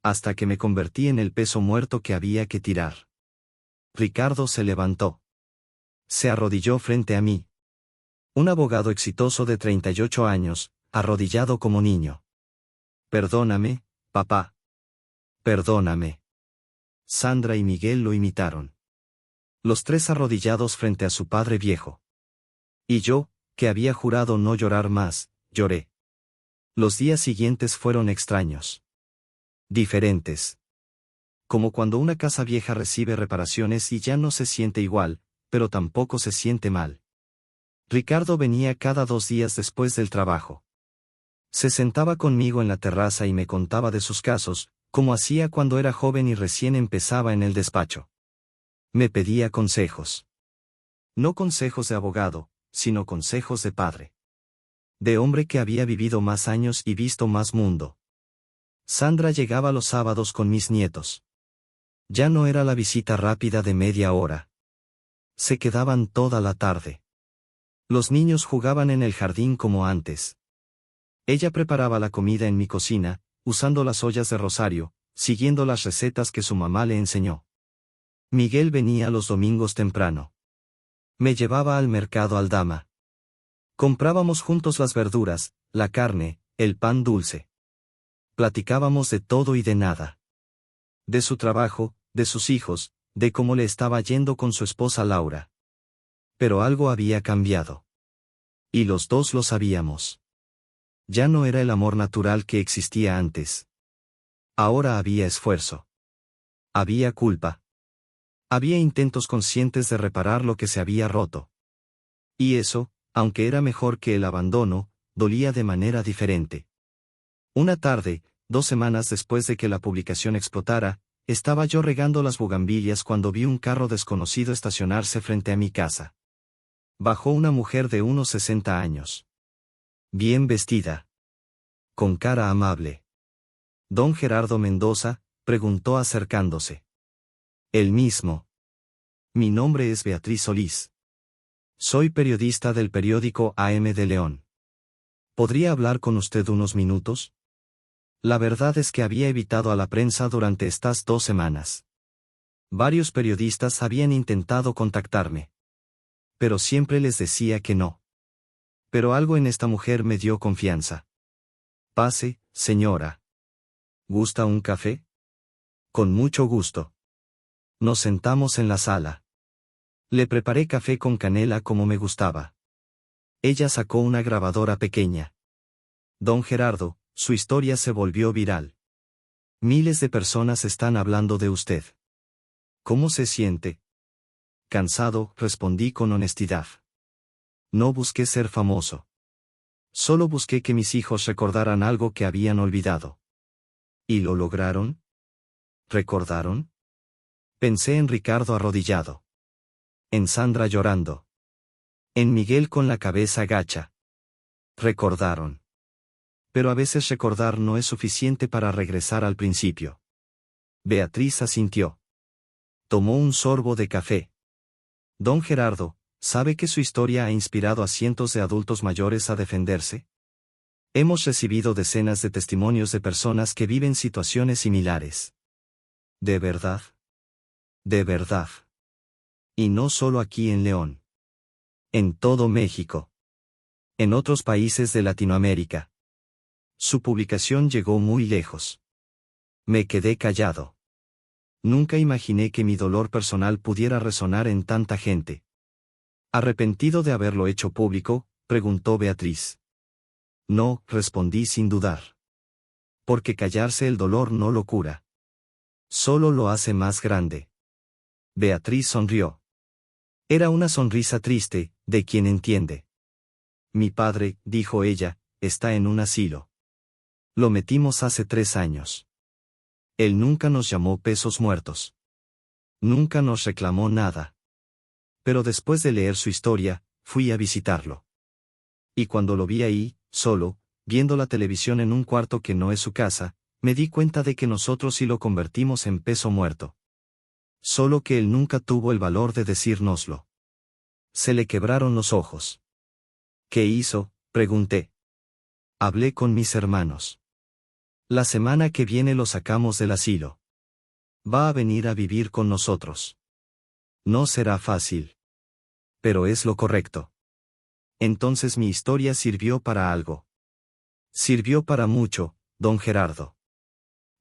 Hasta que me convertí en el peso muerto que había que tirar. Ricardo se levantó. Se arrodilló frente a mí. Un abogado exitoso de 38 años, arrodillado como niño. Perdóname, papá. Perdóname. Sandra y Miguel lo imitaron. Los tres arrodillados frente a su padre viejo. Y yo, que había jurado no llorar más, lloré. Los días siguientes fueron extraños. Diferentes. Como cuando una casa vieja recibe reparaciones y ya no se siente igual, pero tampoco se siente mal. Ricardo venía cada 2 días después del trabajo. Se sentaba conmigo en la terraza y me contaba de sus casos, como hacía cuando era joven y recién empezaba en el despacho. Me pedía consejos. No consejos de abogado, sino consejos de padre. De hombre que había vivido más años y visto más mundo. Sandra llegaba los sábados con mis nietos. Ya no era la visita rápida de media hora. Se quedaban toda la tarde. Los niños jugaban en el jardín como antes. Ella preparaba la comida en mi cocina, usando las ollas de Rosario, siguiendo las recetas que su mamá le enseñó. Miguel venía los domingos temprano. Me llevaba al mercado Aldama. Comprábamos juntos las verduras, la carne, el pan dulce. Platicábamos de todo y de nada. De su trabajo, de sus hijos, de cómo le estaba yendo con su esposa Laura. Pero algo había cambiado. Y los dos lo sabíamos. Ya no era el amor natural que existía antes. Ahora había esfuerzo. Había culpa. Había intentos conscientes de reparar lo que se había roto. Y eso, aunque era mejor que el abandono, dolía de manera diferente. Una tarde, 2 semanas después de que la publicación explotara, estaba yo regando las bugambilias cuando vi un carro desconocido estacionarse frente a mi casa. Bajó una mujer de unos 60 años. Bien vestida. Con cara amable. Don Gerardo Mendoza, preguntó acercándose. El mismo. Mi nombre es Beatriz Solís. Soy periodista del periódico AM de León. ¿Podría hablar con usted unos minutos? La verdad es que había evitado a la prensa durante estas 2 semanas. Varios periodistas habían intentado contactarme. Pero siempre les decía que no. Pero algo en esta mujer me dio confianza. Pase, señora. ¿Gusta un café? Con mucho gusto. Nos sentamos en la sala. Le preparé café con canela como me gustaba. Ella sacó una grabadora pequeña. Don Gerardo, su historia se volvió viral. Miles de personas están hablando de usted. ¿Cómo se siente? Cansado, respondí con honestidad. No busqué ser famoso. Solo busqué que mis hijos recordaran algo que habían olvidado. ¿Y lo lograron? ¿Recordaron? Pensé en Ricardo arrodillado. En Sandra llorando. En Miguel con la cabeza gacha. Recordaron. Pero a veces recordar no es suficiente para regresar al principio. Beatriz asintió. Tomó un sorbo de café. Don Gerardo, ¿sabe que su historia ha inspirado a cientos de adultos mayores a defenderse? Hemos recibido decenas de testimonios de personas que viven situaciones similares. ¿De verdad? De verdad. Y no solo aquí en León. En todo México. En otros países de Latinoamérica. Su publicación llegó muy lejos. Me quedé callado. Nunca imaginé que mi dolor personal pudiera resonar en tanta gente. ¿Arrepentido de haberlo hecho público?, preguntó Beatriz. No, respondí sin dudar. Porque callarse el dolor no lo cura. Solo lo hace más grande. Beatriz sonrió. Era una sonrisa triste, de quien entiende. Mi padre, dijo ella, está en un asilo. Lo metimos hace 3 años. Él nunca nos llamó pesos muertos. Nunca nos reclamó nada. Pero después de leer su historia, fui a visitarlo. Y cuando lo vi ahí, solo, viendo la televisión en un cuarto que no es su casa, me di cuenta de que nosotros sí lo convertimos en peso muerto. Solo que él nunca tuvo el valor de decírnoslo. Se le quebraron los ojos. ¿Qué hizo?, pregunté. Hablé con mis hermanos. La semana que viene lo sacamos del asilo. Va a venir a vivir con nosotros. No será fácil. Pero es lo correcto. Entonces mi historia sirvió para algo. Sirvió para mucho, don Gerardo.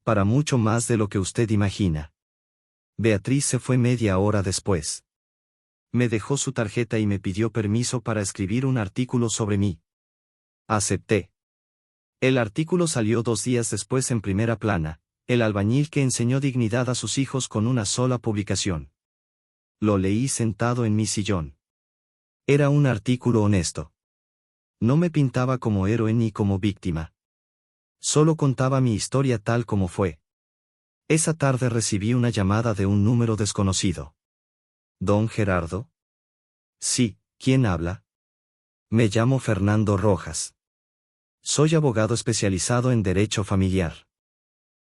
Para mucho más de lo que usted imagina. Beatriz se fue media hora después. Me dejó su tarjeta y me pidió permiso para escribir un artículo sobre mí. Acepté. El artículo salió 2 días después en primera plana, el albañil que enseñó dignidad a sus hijos con una sola publicación. Lo leí sentado en mi sillón. Era un artículo honesto. No me pintaba como héroe ni como víctima. Solo contaba mi historia tal como fue. Esa tarde recibí una llamada de un número desconocido. ¿Don Gerardo? Sí, ¿quién habla? Me llamo Fernando Rojas. Soy abogado especializado en derecho familiar.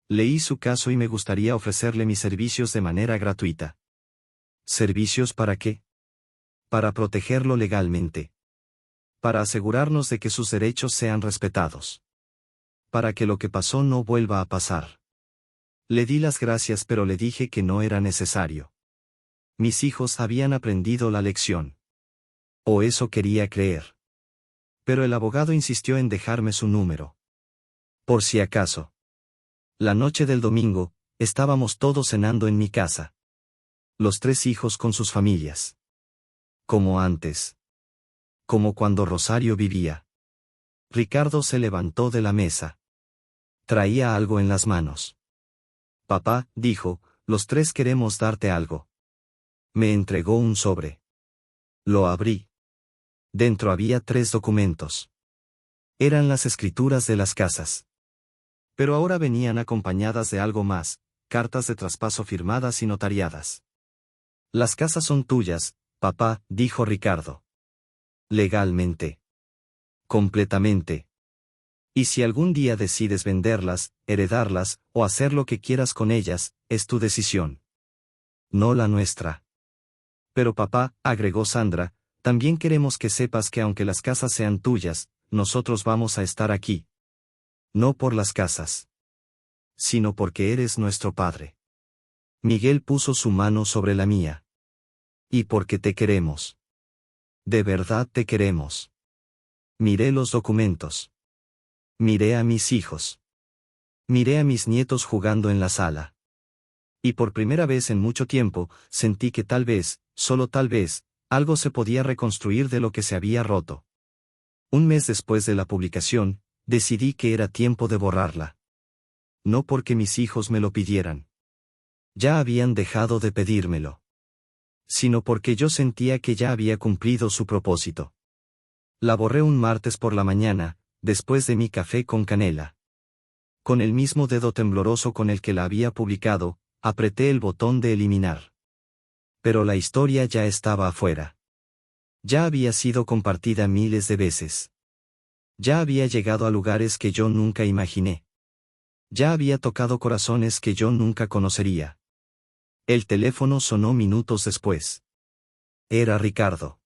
Leí su caso y me gustaría ofrecerle mis servicios de manera gratuita. ¿Servicios para qué? Para protegerlo legalmente. Para asegurarnos de que sus derechos sean respetados. Para que lo que pasó no vuelva a pasar. Le di las gracias, pero le dije que no era necesario. Mis hijos habían aprendido la lección. O eso quería creer. Pero el abogado insistió en dejarme su número. Por si acaso. La noche del domingo, estábamos todos cenando en mi casa. Los 3 hijos con sus familias. Como antes. Como cuando Rosario vivía. Ricardo se levantó de la mesa. Traía algo en las manos. Papá, dijo, los 3 queremos darte algo. Me entregó un sobre. Lo abrí. Dentro había 3 documentos. Eran las escrituras de las casas. Pero ahora venían acompañadas de algo más, cartas de traspaso firmadas y notariadas. Las casas son tuyas, papá, dijo Ricardo. Legalmente. Completamente. Y si algún día decides venderlas, heredarlas, o hacer lo que quieras con ellas, es tu decisión. No la nuestra. Pero papá, agregó Sandra, también queremos que sepas que aunque las casas sean tuyas, nosotros vamos a estar aquí. No por las casas. Sino porque eres nuestro padre. Miguel puso su mano sobre la mía. Y porque te queremos. De verdad te queremos. Miré los documentos. Miré a mis hijos. Miré a mis nietos jugando en la sala. Y por primera vez en mucho tiempo, sentí que tal vez, solo tal vez, algo se podía reconstruir de lo que se había roto. Un mes después de la publicación, decidí que era tiempo de borrarla. No porque mis hijos me lo pidieran. Ya habían dejado de pedírmelo. Sino porque yo sentía que ya había cumplido su propósito. La borré un martes por la mañana, después de mi café con canela. Con el mismo dedo tembloroso con el que la había publicado, apreté el botón de eliminar. Pero la historia ya estaba afuera. Ya había sido compartida miles de veces. Ya había llegado a lugares que yo nunca imaginé. Ya había tocado corazones que yo nunca conocería. El teléfono sonó minutos después. Era Ricardo.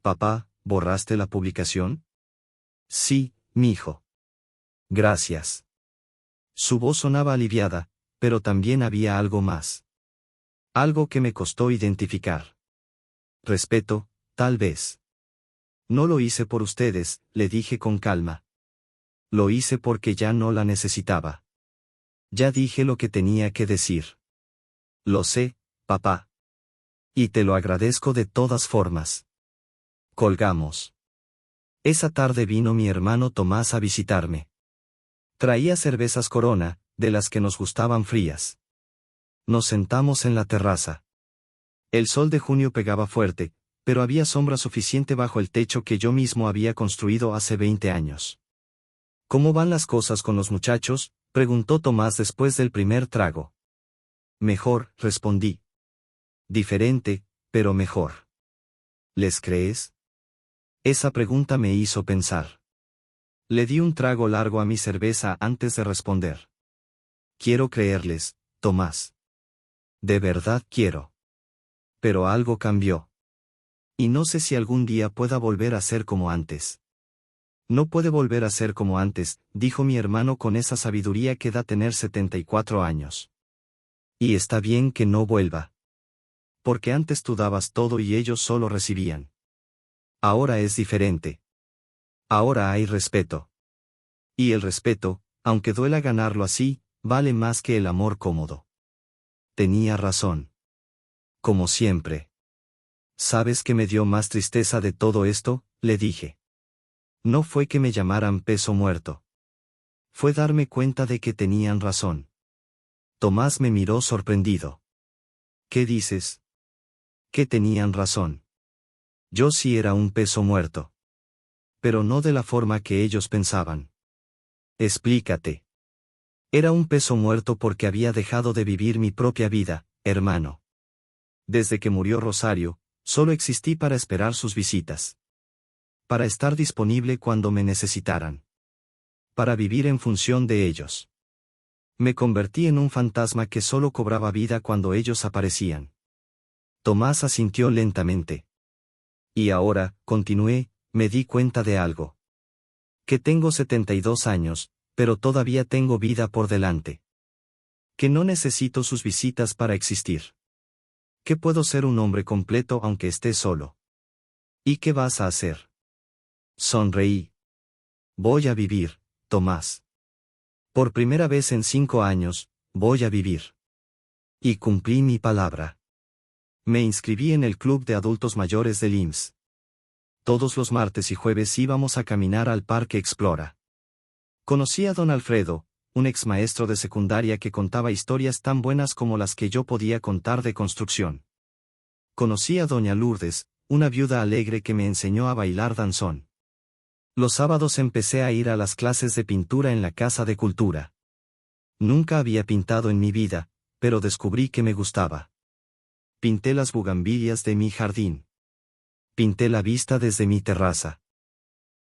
Papá, ¿borraste la publicación? Sí, mijo. Gracias. Su voz sonaba aliviada, pero también había algo más. Algo que me costó identificar. Respeto, tal vez. No lo hice por ustedes, le dije con calma. Lo hice porque ya no la necesitaba. Ya dije lo que tenía que decir. Lo sé, papá. Y te lo agradezco de todas formas. Colgamos. Esa tarde vino mi hermano Tomás a visitarme. Traía cervezas Corona, de las que nos gustaban frías. Nos sentamos en la terraza. El sol de junio pegaba fuerte, pero había sombra suficiente bajo el techo que yo mismo había construido hace 20 años. ¿Cómo van las cosas con los muchachos?, preguntó Tomás después del primer trago. Mejor, respondí. Diferente, pero mejor. ¿Les crees? Esa pregunta me hizo pensar. Le di un trago largo a mi cerveza antes de responder. Quiero creerles, Tomás. De verdad quiero. Pero algo cambió. Y no sé si algún día pueda volver a ser como antes. No puede volver a ser como antes, dijo mi hermano con esa sabiduría que da tener 74 años. Y está bien que no vuelva. Porque antes tú dabas todo y ellos solo recibían. Ahora es diferente. Ahora hay respeto. Y el respeto, aunque duela ganarlo así, vale más que el amor cómodo. Tenía razón. Como siempre. ¿Sabes qué me dio más tristeza de todo esto?, le dije. No fue que me llamaran peso muerto. Fue darme cuenta de que tenían razón. Tomás me miró sorprendido. ¿Qué dices? Que tenían razón. Yo sí era un peso muerto. Pero no de la forma que ellos pensaban. Explícate. Era un peso muerto porque había dejado de vivir mi propia vida, hermano. Desde que murió Rosario, solo existí para esperar sus visitas. para estar disponible cuando me necesitaran. Para vivir en función de ellos. Me convertí en un fantasma que solo cobraba vida cuando ellos aparecían. Tomás asintió lentamente. Y ahora, continué, me di cuenta de algo. Que tengo 72 años, pero todavía tengo vida por delante. Que no necesito sus visitas para existir. Que puedo ser un hombre completo aunque esté solo. ¿Y qué vas a hacer? Sonreí. Voy a vivir, Tomás. Por primera vez en 5 años, voy a vivir. Y cumplí mi palabra. Me inscribí en el club de adultos mayores del IMSS. Todos los martes y jueves íbamos a caminar al Parque Explora. Conocí a don Alfredo, un ex maestro de secundaria que contaba historias tan buenas como las que yo podía contar de construcción. Conocí a doña Lourdes, una viuda alegre que me enseñó a bailar danzón. Los sábados empecé a ir a las clases de pintura en la Casa de Cultura. Nunca había pintado en mi vida, pero descubrí que me gustaba. Pinté las bugambilias de mi jardín. Pinté la vista desde mi terraza.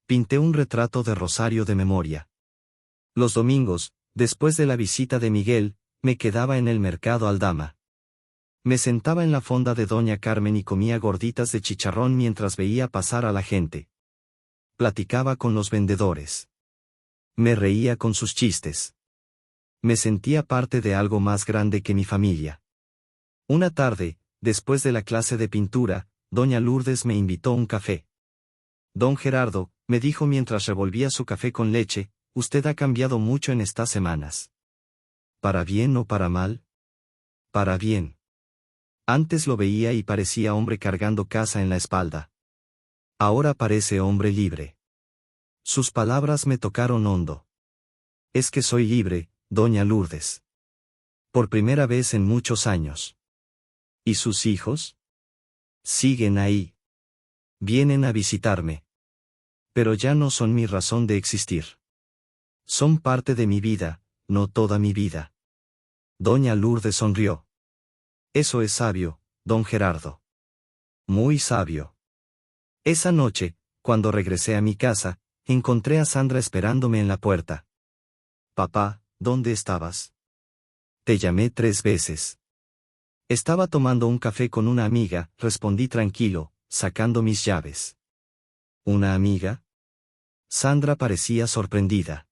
Pinté un retrato de Rosario de memoria. Los domingos, después de la visita de Miguel, me quedaba en el mercado Aldama. Me sentaba en la fonda de doña Carmen y comía gorditas de chicharrón mientras veía pasar a la gente. Platicaba con los vendedores. Me reía con sus chistes. Me sentía parte de algo más grande que mi familia. Una tarde, después de la clase de pintura, doña Lourdes me invitó a un café. Don Gerardo, me dijo mientras revolvía su café con leche, usted ha cambiado mucho en estas semanas. ¿Para bien o para mal? Para bien. Antes lo veía y parecía hombre cargando casa en la espalda. Ahora parece hombre libre. Sus palabras me tocaron hondo. Es que soy libre, doña Lourdes. Por primera vez en muchos años. ¿Y sus hijos? Siguen ahí. Vienen a visitarme. Pero ya no son mi razón de existir. Son parte de mi vida, no toda mi vida. Doña Lourdes sonrió. Eso es sabio, don Gerardo. Muy sabio. Esa noche, cuando regresé a mi casa, encontré a Sandra esperándome en la puerta. Papá, ¿dónde estabas? Te llamé 3 veces. Estaba tomando un café con una amiga, respondí tranquilo, sacando mis llaves. ¿Una amiga? Sandra parecía sorprendida.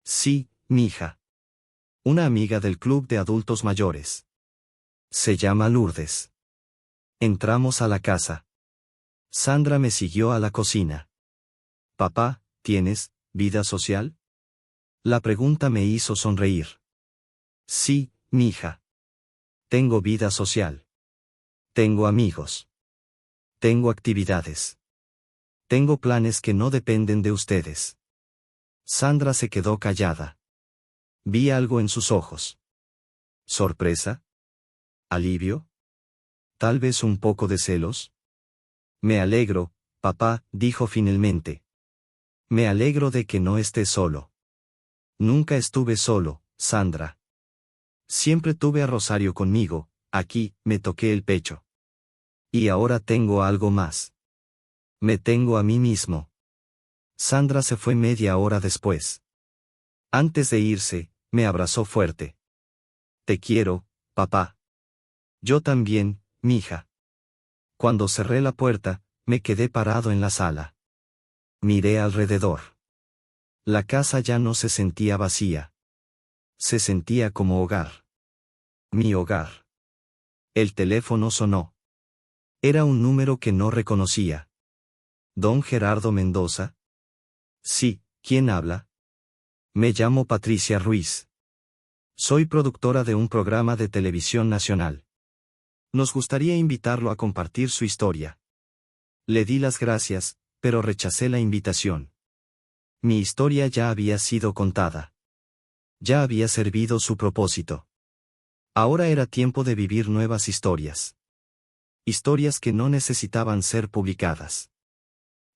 Sí, mija. Una amiga del club de adultos mayores. Se llama Lourdes. Entramos a la casa. Sandra me siguió a la cocina. Papá, ¿tienes vida social? La pregunta me hizo sonreír. Sí, mija. Tengo vida social. Tengo amigos. Tengo actividades. Tengo planes que no dependen de ustedes. Sandra se quedó callada. Vi algo en sus ojos. ¿Sorpresa? ¿Alivio? ¿Tal vez un poco de celos? Me alegro, papá, dijo finalmente. Me alegro de que no estés solo. Nunca estuve solo, Sandra. Siempre tuve a Rosario conmigo, aquí, me toqué el pecho. Y ahora tengo algo más. Me tengo a mí mismo. Sandra se fue media hora después. Antes de irse, me abrazó fuerte. Te quiero, papá. Yo también, mija. Cuando cerré la puerta, me quedé parado en la sala. Miré alrededor. La casa ya no se sentía vacía. Se sentía como hogar. Mi hogar. El teléfono sonó. Era un número que no reconocía. ¿Don Gerardo Mendoza? Sí, ¿quién habla? Me llamo Patricia Ruiz. Soy productora de un programa de televisión nacional. Nos gustaría invitarlo a compartir su historia. Le di las gracias, pero rechacé la invitación. Mi historia ya había sido contada. Ya había servido su propósito. Ahora era tiempo de vivir nuevas historias. Historias que no necesitaban ser publicadas.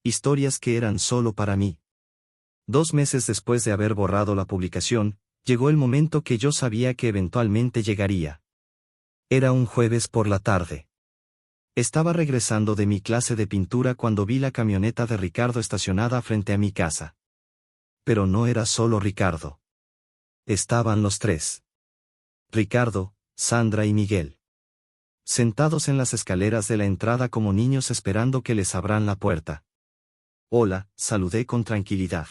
Historias que eran solo para mí. 2 meses después de haber borrado la publicación, llegó el momento que yo sabía que eventualmente llegaría. Era un jueves por la tarde. Estaba regresando de mi clase de pintura cuando vi la camioneta de Ricardo estacionada frente a mi casa. Pero no era solo Ricardo. Estaban los tres. Ricardo, Sandra y Miguel. Sentados en las escaleras de la entrada como niños esperando que les abran la puerta. Hola, saludé con tranquilidad.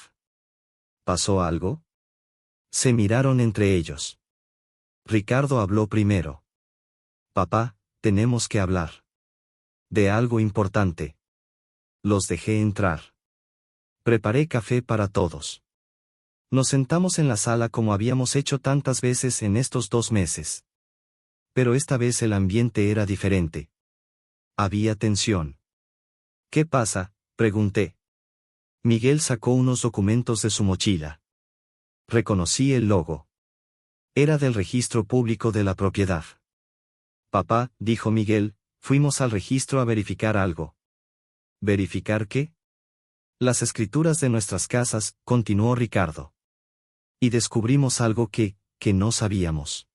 ¿Pasó algo? Se miraron entre ellos. Ricardo habló primero. Papá, tenemos que hablar. De algo importante. Los dejé entrar. Preparé café para todos. Nos sentamos en la sala como habíamos hecho tantas veces en estos 2 meses. Pero esta vez el ambiente era diferente. Había tensión. ¿Qué pasa?, pregunté. Miguel sacó unos documentos de su mochila. Reconocí el logo. Era del registro público de la propiedad. Papá, dijo Miguel, fuimos al registro a verificar algo. ¿Verificar qué? Las escrituras de nuestras casas, continuó Ricardo. Y descubrimos algo que no sabíamos.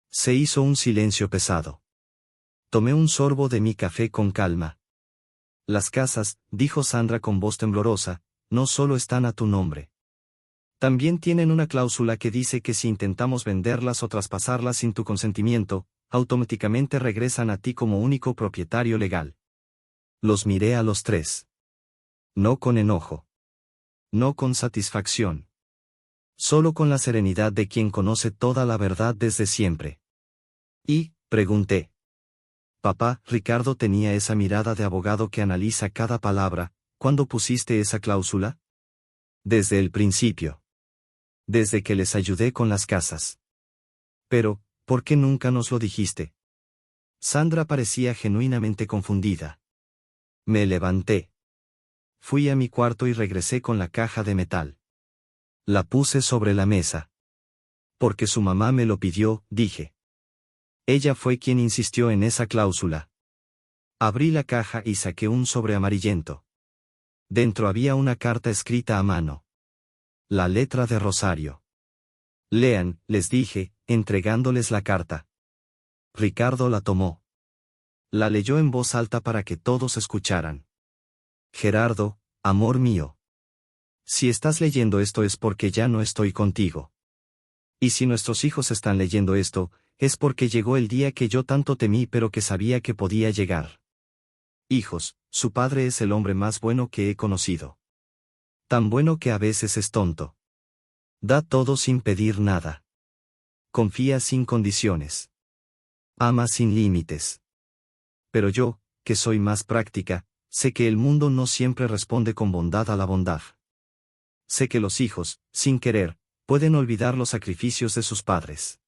Se hizo un silencio pesado. Tomé un sorbo de mi café con calma. Las casas, dijo Sandra con voz temblorosa, no solo están a tu nombre. También tienen una cláusula que dice que si intentamos venderlas o traspasarlas sin tu consentimiento, automáticamente regresan a ti como único propietario legal. Los miré a los tres. No con enojo. No con satisfacción. Solo con la serenidad de quien conoce toda la verdad desde siempre. Y, pregunté. Papá, Ricardo tenía esa mirada de abogado que analiza cada palabra. ¿Cuándo pusiste esa cláusula? Desde el principio. Desde que les ayudé con las casas. Pero, ¿por qué nunca nos lo dijiste? Sandra parecía genuinamente confundida. Me levanté. Fui a mi cuarto y regresé con la caja de metal. La puse sobre la mesa. Porque su mamá me lo pidió, dije. Ella fue quien insistió en esa cláusula. Abrí la caja y saqué un sobre amarillento. Dentro había una carta escrita a mano. La letra de Rosario. Lean, les dije, entregándoles la carta. Ricardo la tomó. La leyó en voz alta para que todos escucharan. Gerardo, amor mío. Si estás leyendo esto es porque ya no estoy contigo. Y si nuestros hijos están leyendo esto, es porque llegó el día que yo tanto temí pero que sabía que podía llegar. Hijos, su padre es el hombre más bueno que he conocido. Tan bueno que a veces es tonto. Da todo sin pedir nada. Confía sin condiciones. Ama sin límites. Pero yo, que soy más práctica, sé que el mundo no siempre responde con bondad a la bondad. Sé que los hijos, sin querer, pueden olvidar los sacrificios de sus padres.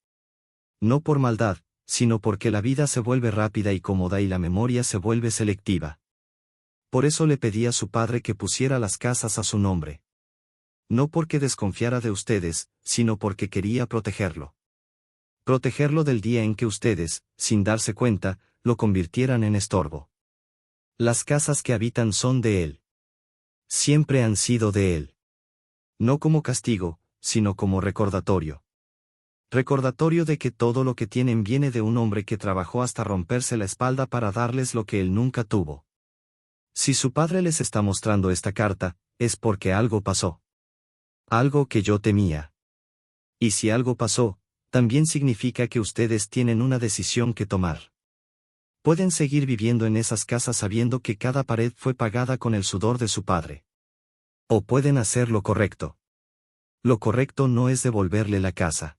No por maldad, sino porque la vida se vuelve rápida y cómoda y la memoria se vuelve selectiva. Por eso le pedí a su padre que pusiera las casas a su nombre. No porque desconfiara de ustedes, sino porque quería protegerlo. Protegerlo del día en que ustedes, sin darse cuenta, lo convirtieran en estorbo. Las casas que habitan son de él. Siempre han sido de él. No como castigo, sino como recordatorio. Recordatorio de que todo lo que tienen viene de un hombre que trabajó hasta romperse la espalda para darles lo que él nunca tuvo. Si su padre les está mostrando esta carta, es porque algo pasó. Algo que yo temía. Y si algo pasó, también significa que ustedes tienen una decisión que tomar. Pueden seguir viviendo en esas casas sabiendo que cada pared fue pagada con el sudor de su padre. O pueden hacer lo correcto. Lo correcto no es devolverle la casa.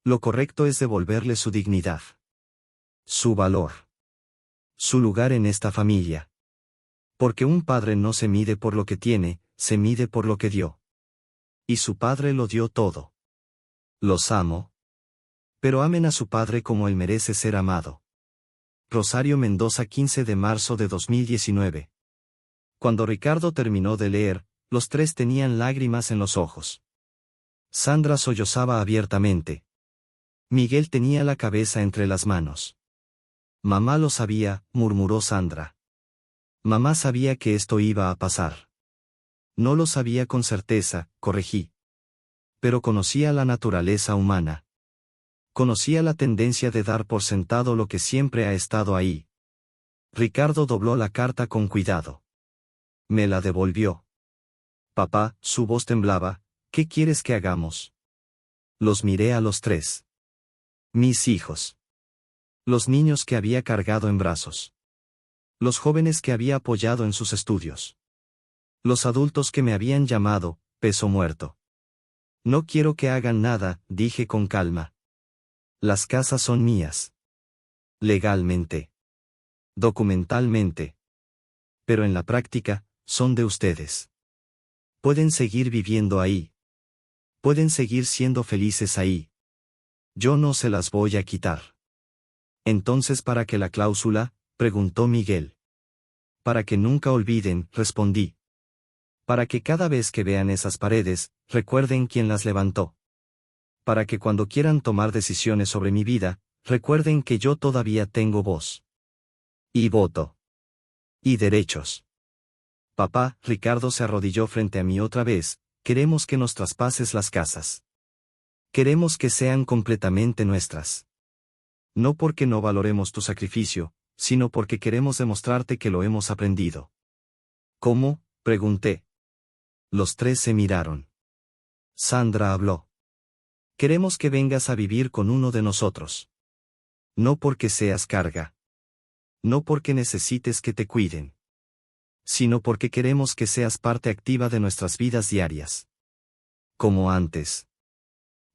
Lo correcto es devolverle su dignidad. Su valor. Su lugar en esta familia. Porque un padre no se mide por lo que tiene, se mide por lo que dio. Y su padre lo dio todo. Los amo. Pero amen a su padre como él merece ser amado. Rosario Mendoza, 15 de marzo de 2019. Cuando Ricardo terminó de leer, los tres tenían lágrimas en los ojos. Sandra sollozaba abiertamente. Miguel tenía la cabeza entre las manos. Mamá lo sabía, murmuró Sandra. Mamá sabía que esto iba a pasar. No lo sabía con certeza, corregí. Pero conocía la naturaleza humana. Conocía la tendencia de dar por sentado lo que siempre ha estado ahí. Ricardo dobló la carta con cuidado. Me la devolvió. Papá, su voz temblaba, ¿qué quieres que hagamos? Los miré a los tres. Mis hijos. Los niños que había cargado en brazos. Los jóvenes que había apoyado en sus estudios. Los adultos que me habían llamado, peso muerto. No quiero que hagan nada, dije con calma. Las casas son mías. Legalmente. Documentalmente. Pero en la práctica, son de ustedes. Pueden seguir viviendo ahí. Pueden seguir siendo felices ahí. Yo no se las voy a quitar. Entonces, ¿para qué la cláusula?, preguntó Miguel. Para que nunca olviden, respondí. Para que cada vez que vean esas paredes, recuerden quién las levantó. Para que cuando quieran tomar decisiones sobre mi vida, recuerden que yo todavía tengo voz. Y voto. Y derechos. Papá, Ricardo se arrodilló frente a mí otra vez, queremos que nos traspases las casas. Queremos que sean completamente nuestras. No porque no valoremos tu sacrificio, sino porque queremos demostrarte que lo hemos aprendido. ¿Cómo?, pregunté. Los tres se miraron. Sandra habló. Queremos que vengas a vivir con uno de nosotros. No porque seas carga. No porque necesites que te cuiden. Sino porque queremos que seas parte activa de nuestras vidas diarias. Como antes.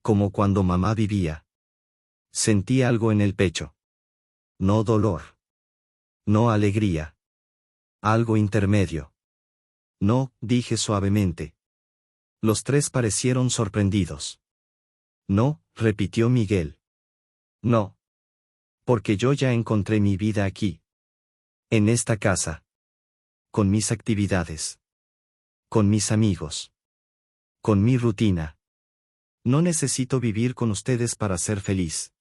Como cuando mamá vivía. Sentí algo en el pecho. No dolor. No alegría. Algo intermedio. No, dije suavemente. Los tres parecieron sorprendidos. No, repitió Miguel. No. Porque yo ya encontré mi vida aquí. En esta casa. Con mis actividades. Con mis amigos. Con mi rutina. No necesito vivir con ustedes para ser feliz.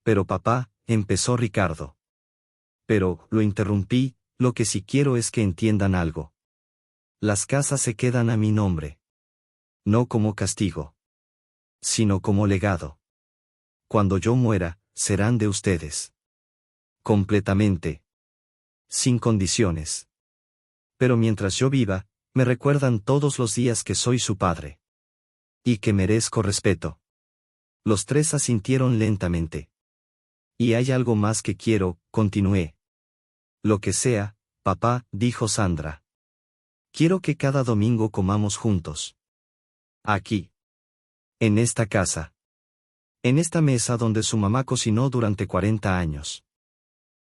Pero papá, empezó Ricardo. Pero, lo interrumpí, lo que sí quiero es que entiendan algo. Las casas se quedan a mi nombre. No como castigo. Sino como legado. Cuando yo muera, serán de ustedes. Completamente. Sin condiciones. Pero mientras yo viva, me recuerdan todos los días que soy su padre. Y que merezco respeto. Los tres asintieron lentamente. Y hay algo más que quiero, continué. Lo que sea, papá, dijo Sandra. Quiero que cada domingo comamos juntos. Aquí. En esta casa. En esta mesa donde su mamá cocinó durante 40 años.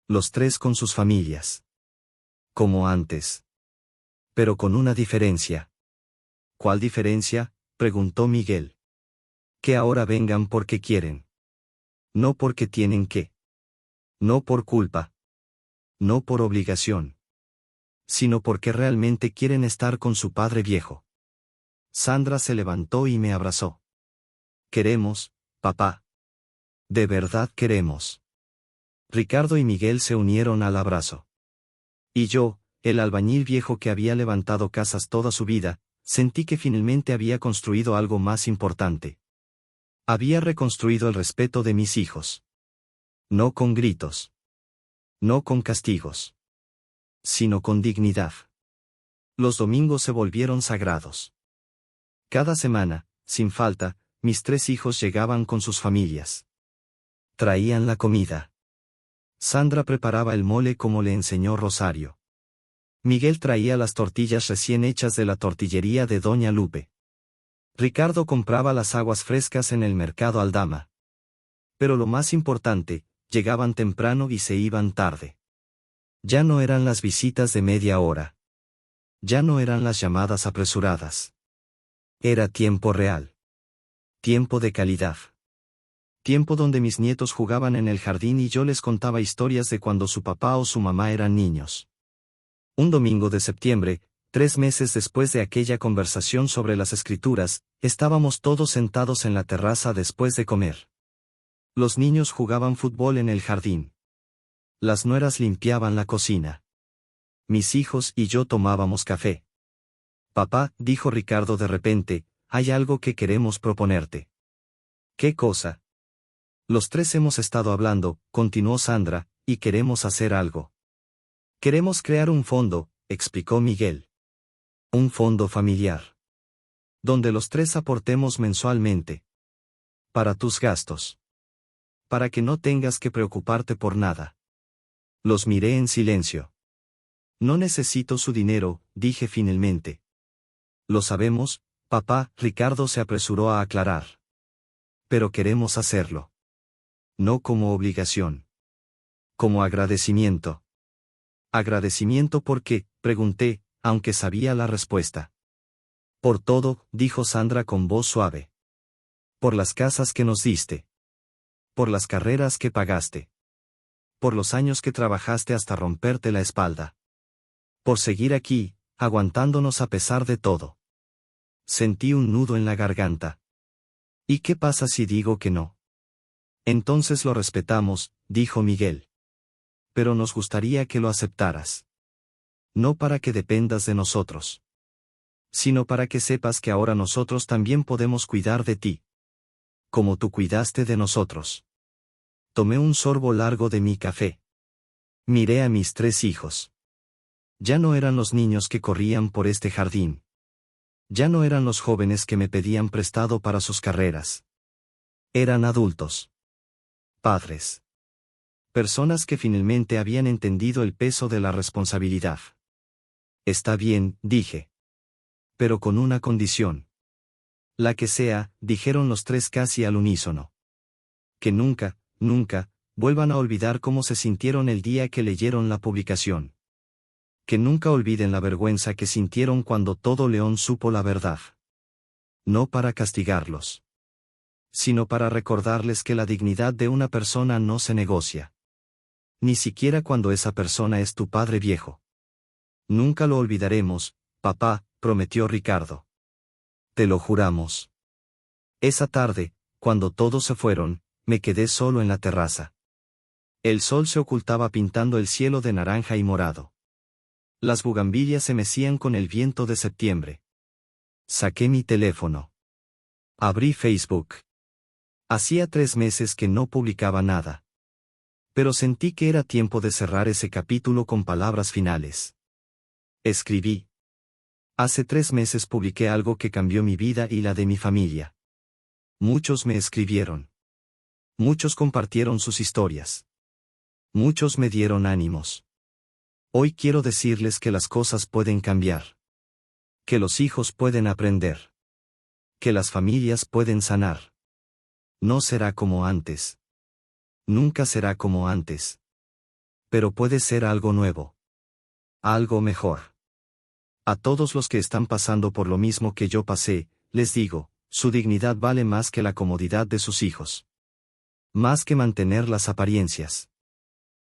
Los tres con sus familias. Como antes. Pero con una diferencia. ¿Cuál diferencia?, preguntó Miguel. Que ahora vengan porque quieren. No porque tienen que. No por culpa. No por obligación. Sino porque realmente quieren estar con su padre viejo. Sandra se levantó y me abrazó. Queremos, papá. De verdad queremos. Ricardo y Miguel se unieron al abrazo. Y yo, el albañil viejo que había levantado casas toda su vida, sentí que finalmente había construido algo más importante. Había reconstruido el respeto de mis hijos. No con gritos. No con castigos. Sino con dignidad. Los domingos se volvieron sagrados. Cada semana, sin falta, mis tres hijos llegaban con sus familias. Traían la comida. Sandra preparaba el mole como le enseñó Rosario. Miguel traía las tortillas recién hechas de la tortillería de Doña Lupe. Ricardo compraba las aguas frescas en el mercado Aldama. Pero lo más importante, llegaban temprano y se iban tarde. Ya no eran las visitas de media hora. Ya no eran las llamadas apresuradas. Era tiempo real. Tiempo de calidad. Tiempo donde mis nietos jugaban en el jardín y yo les contaba historias de cuando su papá o su mamá eran niños. Un domingo de septiembre, 3 meses después de aquella conversación sobre las escrituras, estábamos todos sentados en la terraza después de comer. Los niños jugaban fútbol en el jardín. Las nueras limpiaban la cocina. Mis hijos y yo tomábamos café. Papá, dijo Ricardo de repente, hay algo que queremos proponerte. ¿Qué cosa? Los tres hemos estado hablando, continuó Sandra, y queremos hacer algo. Queremos crear un fondo, explicó Miguel. Un fondo familiar. Donde los tres aportemos mensualmente. Para tus gastos. Para que no tengas que preocuparte por nada. Los miré en silencio. No necesito su dinero, dije finalmente. Lo sabemos, papá, Ricardo se apresuró a aclarar. Pero queremos hacerlo. No como obligación. Como agradecimiento. ¿Agradecimiento por qué?, pregunté, aunque sabía la respuesta. Por todo, dijo Sandra con voz suave. Por las casas que nos diste. Por las carreras que pagaste. Por los años que trabajaste hasta romperte la espalda. Por seguir aquí, aguantándonos a pesar de todo. Sentí un nudo en la garganta. ¿Y qué pasa si digo que no? Entonces lo respetamos, dijo Miguel. Pero nos gustaría que lo aceptaras. No para que dependas de nosotros. Sino para que sepas que ahora nosotros también podemos cuidar de ti. Como tú cuidaste de nosotros. Tomé un sorbo largo de mi café. Miré a mis 3 hijos. Ya no eran los niños que corrían por este jardín. Ya no eran los jóvenes que me pedían prestado para sus carreras. Eran adultos. Padres. Personas que finalmente habían entendido el peso de la responsabilidad. Está bien, dije. Pero con una condición. La que sea, dijeron los 3 casi al unísono. Que nunca, nunca, vuelvan a olvidar cómo se sintieron el día que leyeron la publicación. Que nunca olviden la vergüenza que sintieron cuando todo León supo la verdad. No para castigarlos. Sino para recordarles que la dignidad de una persona no se negocia. Ni siquiera cuando esa persona es tu padre viejo. Nunca lo olvidaremos, papá, prometió Ricardo. Te lo juramos. Esa tarde, cuando todos se fueron, me quedé solo en la terraza. El sol se ocultaba pintando el cielo de naranja y morado. Las bugambilias se mecían con el viento de septiembre. Saqué mi teléfono. Abrí Facebook. Hacía 3 meses que no publicaba nada. Pero sentí que era tiempo de cerrar ese capítulo con palabras finales. Escribí. Hace 3 meses publiqué algo que cambió mi vida y la de mi familia. Muchos me escribieron. Muchos compartieron sus historias. Muchos me dieron ánimos. Hoy quiero decirles que las cosas pueden cambiar. Que los hijos pueden aprender. Que las familias pueden sanar. No será como antes. Nunca será como antes. Pero puede ser algo nuevo. Algo mejor. A todos los que están pasando por lo mismo que yo pasé, les digo, su dignidad vale más que la comodidad de sus hijos. Más que mantener las apariencias.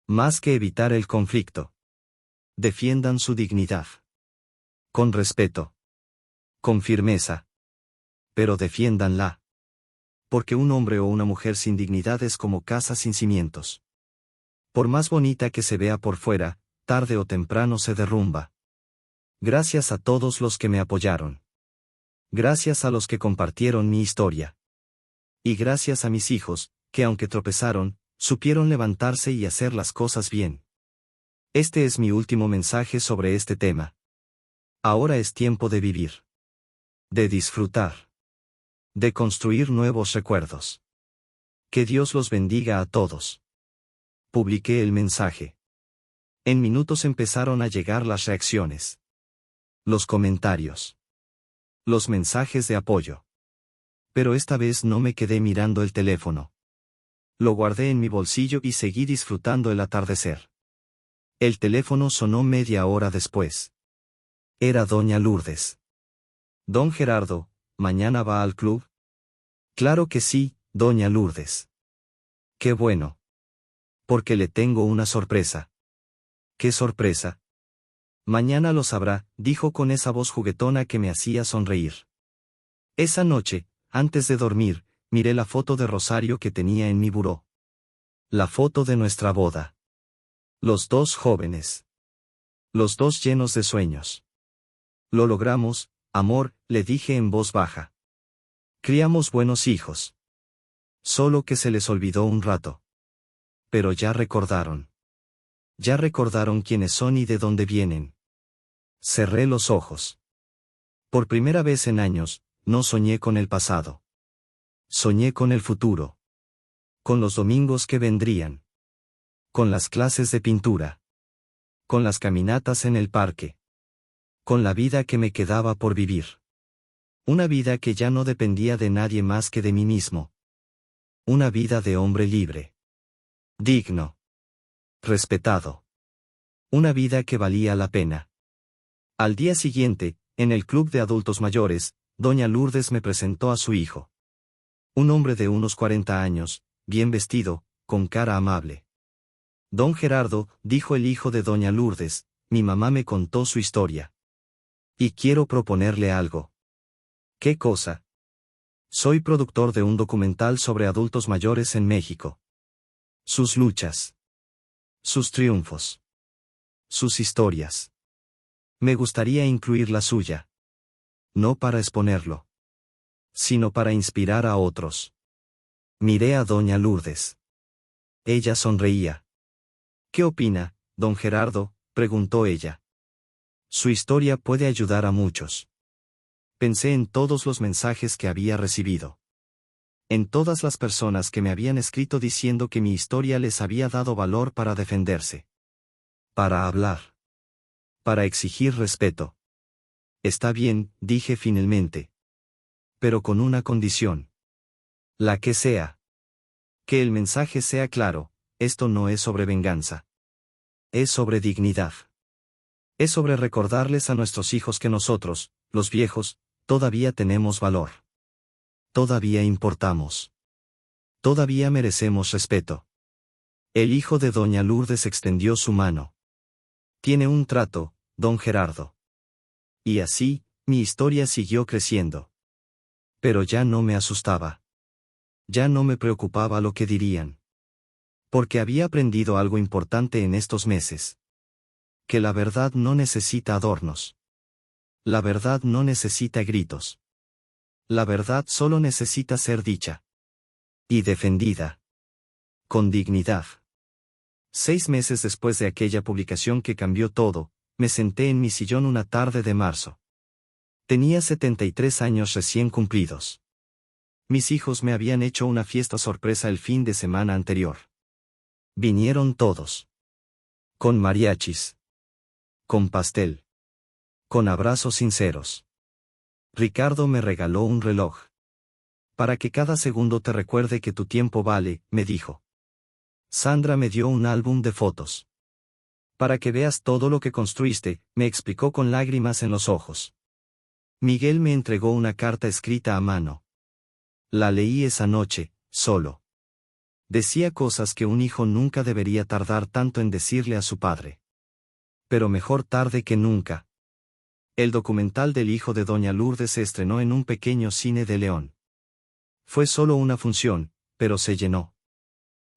Más que evitar el conflicto. Defiendan su dignidad. Con respeto. Con firmeza. Pero defiéndanla. Porque un hombre o una mujer sin dignidad es como casa sin cimientos. Por más bonita que se vea por fuera, tarde o temprano se derrumba. Gracias a todos los que me apoyaron. Gracias a los que compartieron mi historia. Y gracias a mis hijos, que aunque tropezaron, supieron levantarse y hacer las cosas bien. Este es mi último mensaje sobre este tema. Ahora es tiempo de vivir. De disfrutar. De construir nuevos recuerdos. Que Dios los bendiga a todos. Publiqué el mensaje. En minutos empezaron a llegar las reacciones. Los comentarios. Los mensajes de apoyo. Pero esta vez no me quedé mirando el teléfono. Lo guardé en mi bolsillo y seguí disfrutando el atardecer. El teléfono sonó media hora después. Era doña Lourdes. Don Gerardo, ¿mañana va al club? Claro que sí, doña Lourdes. Qué bueno. Porque le tengo una sorpresa. ¿Qué sorpresa? Mañana lo sabrá, dijo con esa voz juguetona que me hacía sonreír. Esa noche, antes de dormir, miré la foto de Rosario que tenía en mi buró. La foto de nuestra boda. Los 2 jóvenes. Los 2 llenos de sueños. Lo logramos, amor, le dije en voz baja. Criamos buenos hijos. Solo que se les olvidó un rato. Pero ya recordaron. Ya recordaron quiénes son y de dónde vienen. Cerré los ojos. Por primera vez en años, no soñé con el pasado. Soñé con el futuro. Con los domingos que vendrían. Con las clases de pintura. Con las caminatas en el parque. Con la vida que me quedaba por vivir. Una vida que ya no dependía de nadie más que de mí mismo. Una vida de hombre libre. Digno. Respetado. Una vida que valía la pena. Al día siguiente, en el club de adultos mayores, doña Lourdes me presentó a su hijo. Un hombre de unos 40 años, bien vestido, con cara amable. Don Gerardo, dijo el hijo de doña Lourdes, mi mamá me contó su historia. Y quiero proponerle algo. ¿Qué cosa? Soy productor de un documental sobre adultos mayores en México. Sus luchas. Sus triunfos. Sus historias. Me gustaría incluir la suya. No para exponerlo, sino para inspirar a otros. Miré a doña Lourdes. Ella sonreía. ¿Qué opina, don Gerardo?, preguntó ella. Su historia puede ayudar a muchos. Pensé en todos los mensajes que había recibido. En todas las personas que me habían escrito diciendo que mi historia les había dado valor para defenderse. Para hablar. Para exigir respeto. Está bien, dije finalmente. Pero con una condición. La que sea. Que el mensaje sea claro, esto no es sobre venganza. Es sobre dignidad. Es sobre recordarles a nuestros hijos que nosotros, los viejos, todavía tenemos valor. Todavía importamos. Todavía merecemos respeto. El hijo de doña Lourdes extendió su mano. Tiene un trato, don Gerardo. Y así, mi historia siguió creciendo. Pero ya no me asustaba. Ya no me preocupaba lo que dirían. Porque había aprendido algo importante en estos meses. Que la verdad no necesita adornos. La verdad no necesita gritos. La verdad solo necesita ser dicha. Y defendida. Con dignidad. 6 meses después de aquella publicación que cambió todo, me senté en mi sillón una tarde de marzo. Tenía 73 años recién cumplidos. Mis hijos me habían hecho una fiesta sorpresa el fin de semana anterior. Vinieron todos. Con mariachis. Con pastel. Con abrazos sinceros. Ricardo me regaló un reloj. Para que cada segundo te recuerde que tu tiempo vale, me dijo. Sandra me dio un álbum de fotos. Para que veas todo lo que construiste, me explicó con lágrimas en los ojos. Miguel me entregó una carta escrita a mano. La leí esa noche, solo. Decía cosas que un hijo nunca debería tardar tanto en decirle a su padre. Pero mejor tarde que nunca. El documental del hijo de doña Lourdes se estrenó en un pequeño cine de León. Fue solo una función, pero se llenó.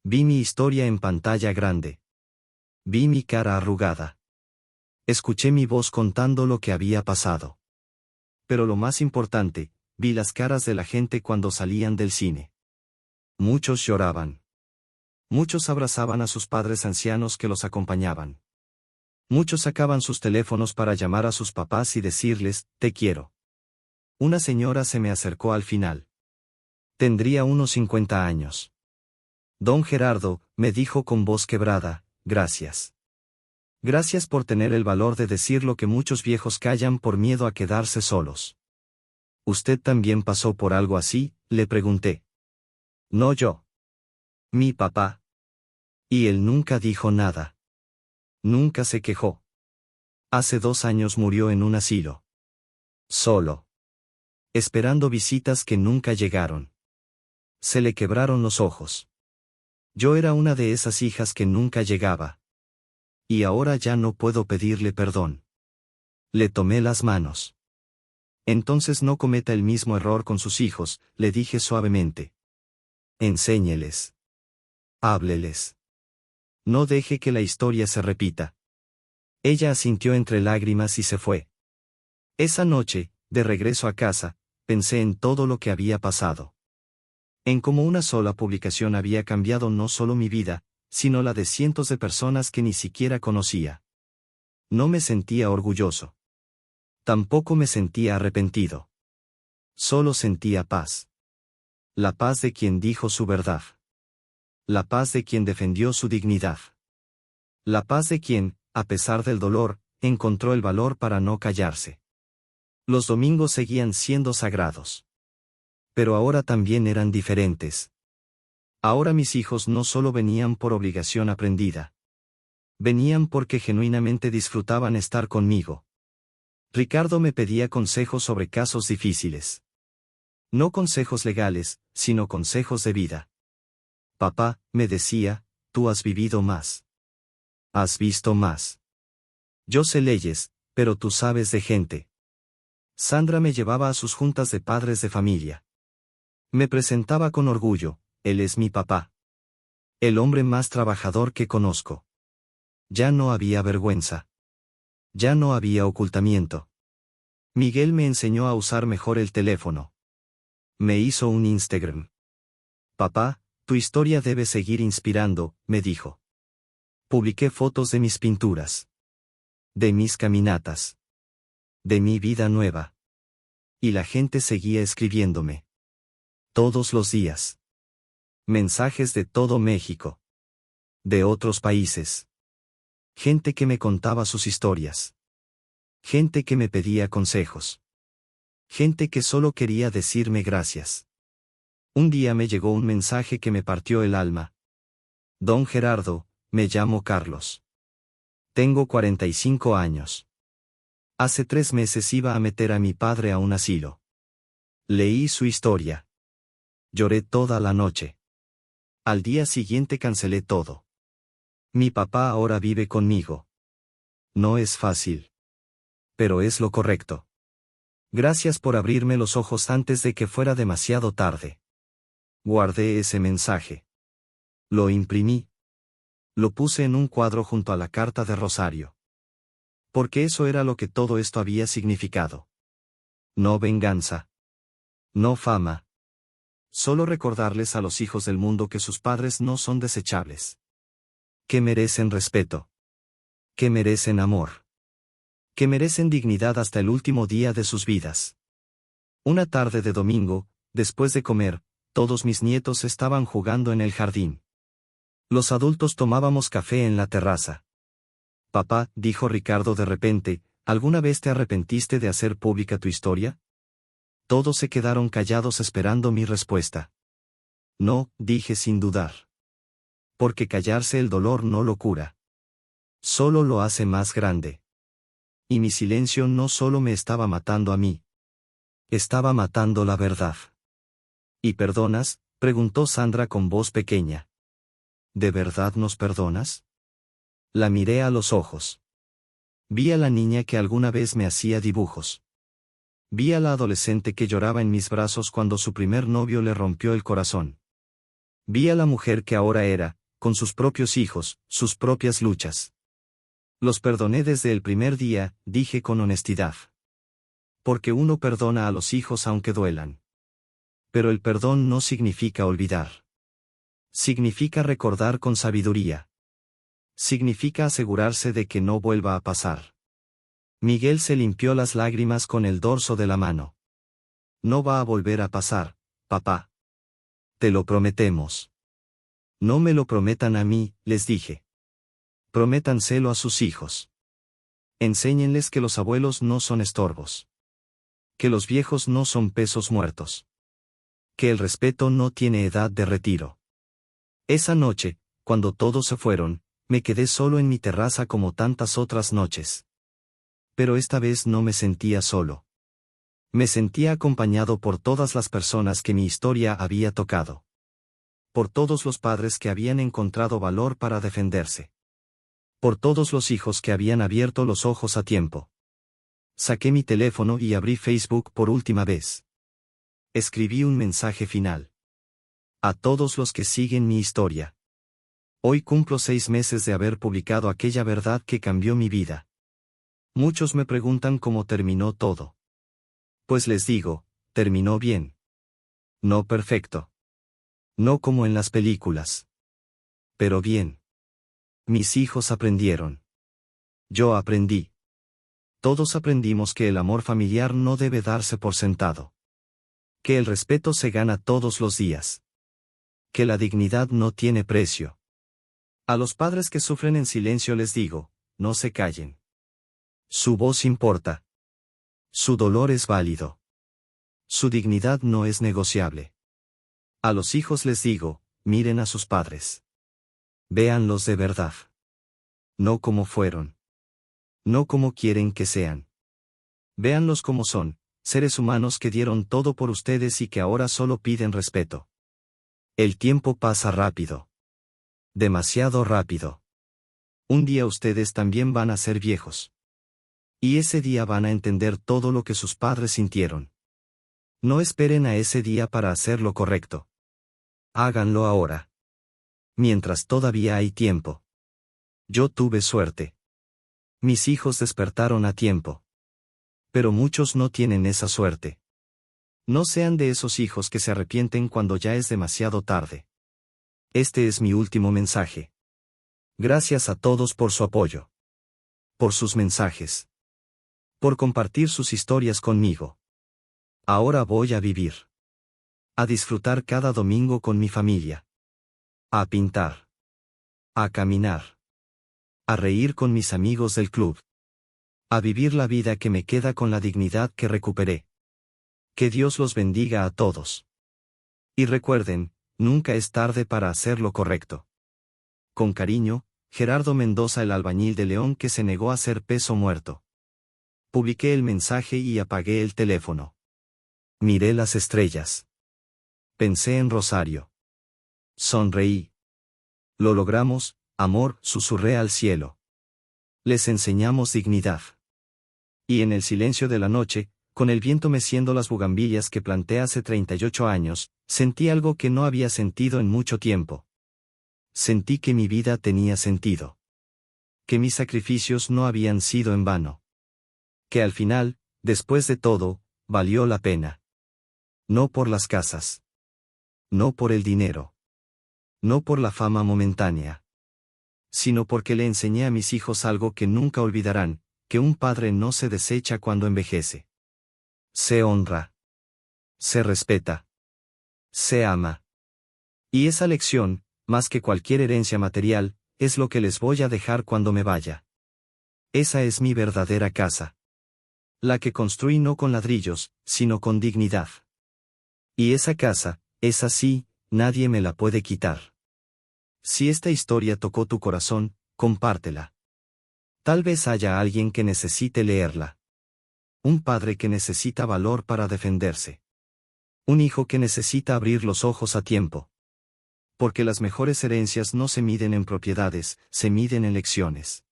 Vi mi historia en pantalla grande. Vi mi cara arrugada. Escuché mi voz contando lo que había pasado. Pero lo más importante, vi las caras de la gente cuando salían del cine. Muchos lloraban. Muchos abrazaban a sus padres ancianos que los acompañaban. Muchos sacaban sus teléfonos para llamar a sus papás y decirles, te quiero. Una señora se me acercó al final. Tendría unos 50 años. Don Gerardo, me dijo con voz quebrada, gracias. Gracias por tener el valor de decir lo que muchos viejos callan por miedo a quedarse solos. ¿Usted también pasó por algo así?, le pregunté. No yo. Mi papá. Y él nunca dijo nada. Nunca se quejó. Hace 2 años murió en un asilo. Solo. Esperando visitas que nunca llegaron. Se le quebraron los ojos. Yo era una de esas hijas que nunca llegaba. Y ahora ya no puedo pedirle perdón. Le tomé las manos. Entonces no cometa el mismo error con sus hijos, le dije suavemente. Enséñeles. Hábleles. No deje que la historia se repita. Ella asintió entre lágrimas y se fue. Esa noche, de regreso a casa, pensé en todo lo que había pasado. En cómo una sola publicación había cambiado no solo mi vida, sino la de cientos de personas que ni siquiera conocía. No me sentía orgulloso. Tampoco me sentía arrepentido. Solo sentía paz. La paz de quien dijo su verdad. La paz de quien defendió su dignidad. La paz de quien, a pesar del dolor, encontró el valor para no callarse. Los domingos seguían siendo sagrados. Pero ahora también eran diferentes. Ahora mis hijos no solo venían por obligación aprendida. Venían porque genuinamente disfrutaban estar conmigo. Ricardo me pedía consejos sobre casos difíciles. No consejos legales, sino consejos de vida. Papá, me decía, tú has vivido más. Has visto más. Yo sé leyes, pero tú sabes de gente. Sandra me llevaba a sus juntas de padres de familia. Me presentaba con orgullo, él es mi papá. El hombre más trabajador que conozco. Ya no había vergüenza. Ya no había ocultamiento. Miguel me enseñó a usar mejor el teléfono. Me hizo un Instagram. Papá, tu historia debe seguir inspirando, me dijo. Publiqué fotos de mis pinturas. De mis caminatas. De mi vida nueva. Y la gente seguía escribiéndome. Todos los días. Mensajes de todo México. De otros países. Gente que me contaba sus historias. Gente que me pedía consejos. Gente que solo quería decirme gracias. Un día me llegó un mensaje que me partió el alma. Don Gerardo, me llamo Carlos. Tengo 45 años. Hace 3 meses iba a meter a mi padre a un asilo. Leí su historia. Lloré toda la noche. Al día siguiente cancelé todo. Mi papá ahora vive conmigo. No es fácil. Pero es lo correcto. Gracias por abrirme los ojos antes de que fuera demasiado tarde. Guardé ese mensaje. Lo imprimí. Lo puse en un cuadro junto a la carta de Rosario. Porque eso era lo que todo esto había significado. No venganza. No fama. Solo recordarles a los hijos del mundo que sus padres no son desechables. Que merecen respeto. Que merecen amor. Que merecen dignidad hasta el último día de sus vidas. Una tarde de domingo, después de comer, todos mis nietos estaban jugando en el jardín. Los adultos tomábamos café en la terraza. Papá, dijo Ricardo de repente, ¿alguna vez te arrepentiste de hacer pública tu historia? Todos se quedaron callados esperando mi respuesta. No, dije sin dudar. Porque callarse el dolor no lo cura. Solo lo hace más grande. Y mi silencio no solo me estaba matando a mí. Estaba matando la verdad. ¿Y perdonas?, preguntó Sandra con voz pequeña. ¿De verdad nos perdonas? La miré a los ojos. Vi a la niña que alguna vez me hacía dibujos. Vi a la adolescente que lloraba en mis brazos cuando su primer novio le rompió el corazón. Vi a la mujer que ahora era, con sus propios hijos, sus propias luchas. Los perdoné desde el primer día, dije con honestidad. Porque uno perdona a los hijos aunque duelan. Pero el perdón no significa olvidar. Significa recordar con sabiduría. Significa asegurarse de que no vuelva a pasar. Miguel se limpió las lágrimas con el dorso de la mano. No va a volver a pasar, papá. Te lo prometemos. No me lo prometan a mí, les dije. Prométanselo a sus hijos. Enséñenles que los abuelos no son estorbos. Que los viejos no son pesos muertos. Que el respeto no tiene edad de retiro. Esa noche, cuando todos se fueron, me quedé solo en mi terraza como tantas otras noches. Pero esta vez no me sentía solo. Me sentía acompañado por todas las personas que mi historia había tocado. Por todos los padres que habían encontrado valor para defenderse. Por todos los hijos que habían abierto los ojos a tiempo. Saqué mi teléfono y abrí Facebook por última vez. Escribí un mensaje final. A todos los que siguen mi historia. Hoy cumplo 6 meses de haber publicado aquella verdad que cambió mi vida. Muchos me preguntan cómo terminó todo. Pues les digo, terminó bien. No perfecto. No como en las películas. Pero bien. Mis hijos aprendieron. Yo aprendí. Todos aprendimos que el amor familiar no debe darse por sentado. Que el respeto se gana todos los días. Que la dignidad no tiene precio. A los padres que sufren en silencio les digo, no se callen. Su voz importa. Su dolor es válido. Su dignidad no es negociable. A los hijos les digo, miren a sus padres. Véanlos de verdad. No como fueron. No como quieren que sean. Véanlos como son, seres humanos que dieron todo por ustedes y que ahora solo piden respeto. El tiempo pasa rápido. Demasiado rápido. Un día ustedes también van a ser viejos. Y ese día van a entender todo lo que sus padres sintieron. No esperen a ese día para hacer lo correcto. Háganlo ahora. Mientras todavía hay tiempo. Yo tuve suerte. Mis hijos despertaron a tiempo. Pero muchos no tienen esa suerte. No sean de esos hijos que se arrepienten cuando ya es demasiado tarde. Este es mi último mensaje. Gracias a todos por su apoyo. Por sus mensajes. Por compartir sus historias conmigo. Ahora voy a vivir. A disfrutar cada domingo con mi familia. A pintar. A caminar. A reír con mis amigos del club. A vivir la vida que me queda con la dignidad que recuperé. Que Dios los bendiga a todos. Y recuerden, nunca es tarde para hacer lo correcto. Con cariño, Gerardo Mendoza, el albañil de León que se negó a ser peso muerto. Publiqué el mensaje y apagué el teléfono. Miré las estrellas. Pensé en Rosario. Sonreí. Lo logramos, amor, susurré al cielo. Les enseñamos dignidad. Y en el silencio de la noche, con el viento meciendo las bugambillas que planté hace 38 años, sentí algo que no había sentido en mucho tiempo. Sentí que mi vida tenía sentido. Que mis sacrificios no habían sido en vano. Que al final, después de todo, valió la pena. No por las casas. No por el dinero. No por la fama momentánea. Sino porque le enseñé a mis hijos algo que nunca olvidarán, que un padre no se desecha cuando envejece. Se honra. Se respeta. Se ama. Y esa lección, más que cualquier herencia material, es lo que les voy a dejar cuando me vaya. Esa es mi verdadera casa. La que construí no con ladrillos, sino con dignidad. Y esa casa, es así, nadie me la puede quitar. Si esta historia tocó tu corazón, compártela. Tal vez haya alguien que necesite leerla. Un padre que necesita valor para defenderse. Un hijo que necesita abrir los ojos a tiempo. Porque las mejores herencias no se miden en propiedades, se miden en lecciones.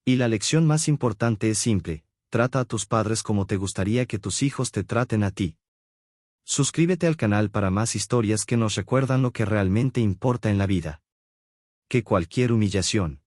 Y la lección más importante es simple: trata a tus padres como te gustaría que tus hijos te traten a ti. Suscríbete al canal para más historias que nos recuerdan lo que realmente importa en la vida. Que cualquier humillación,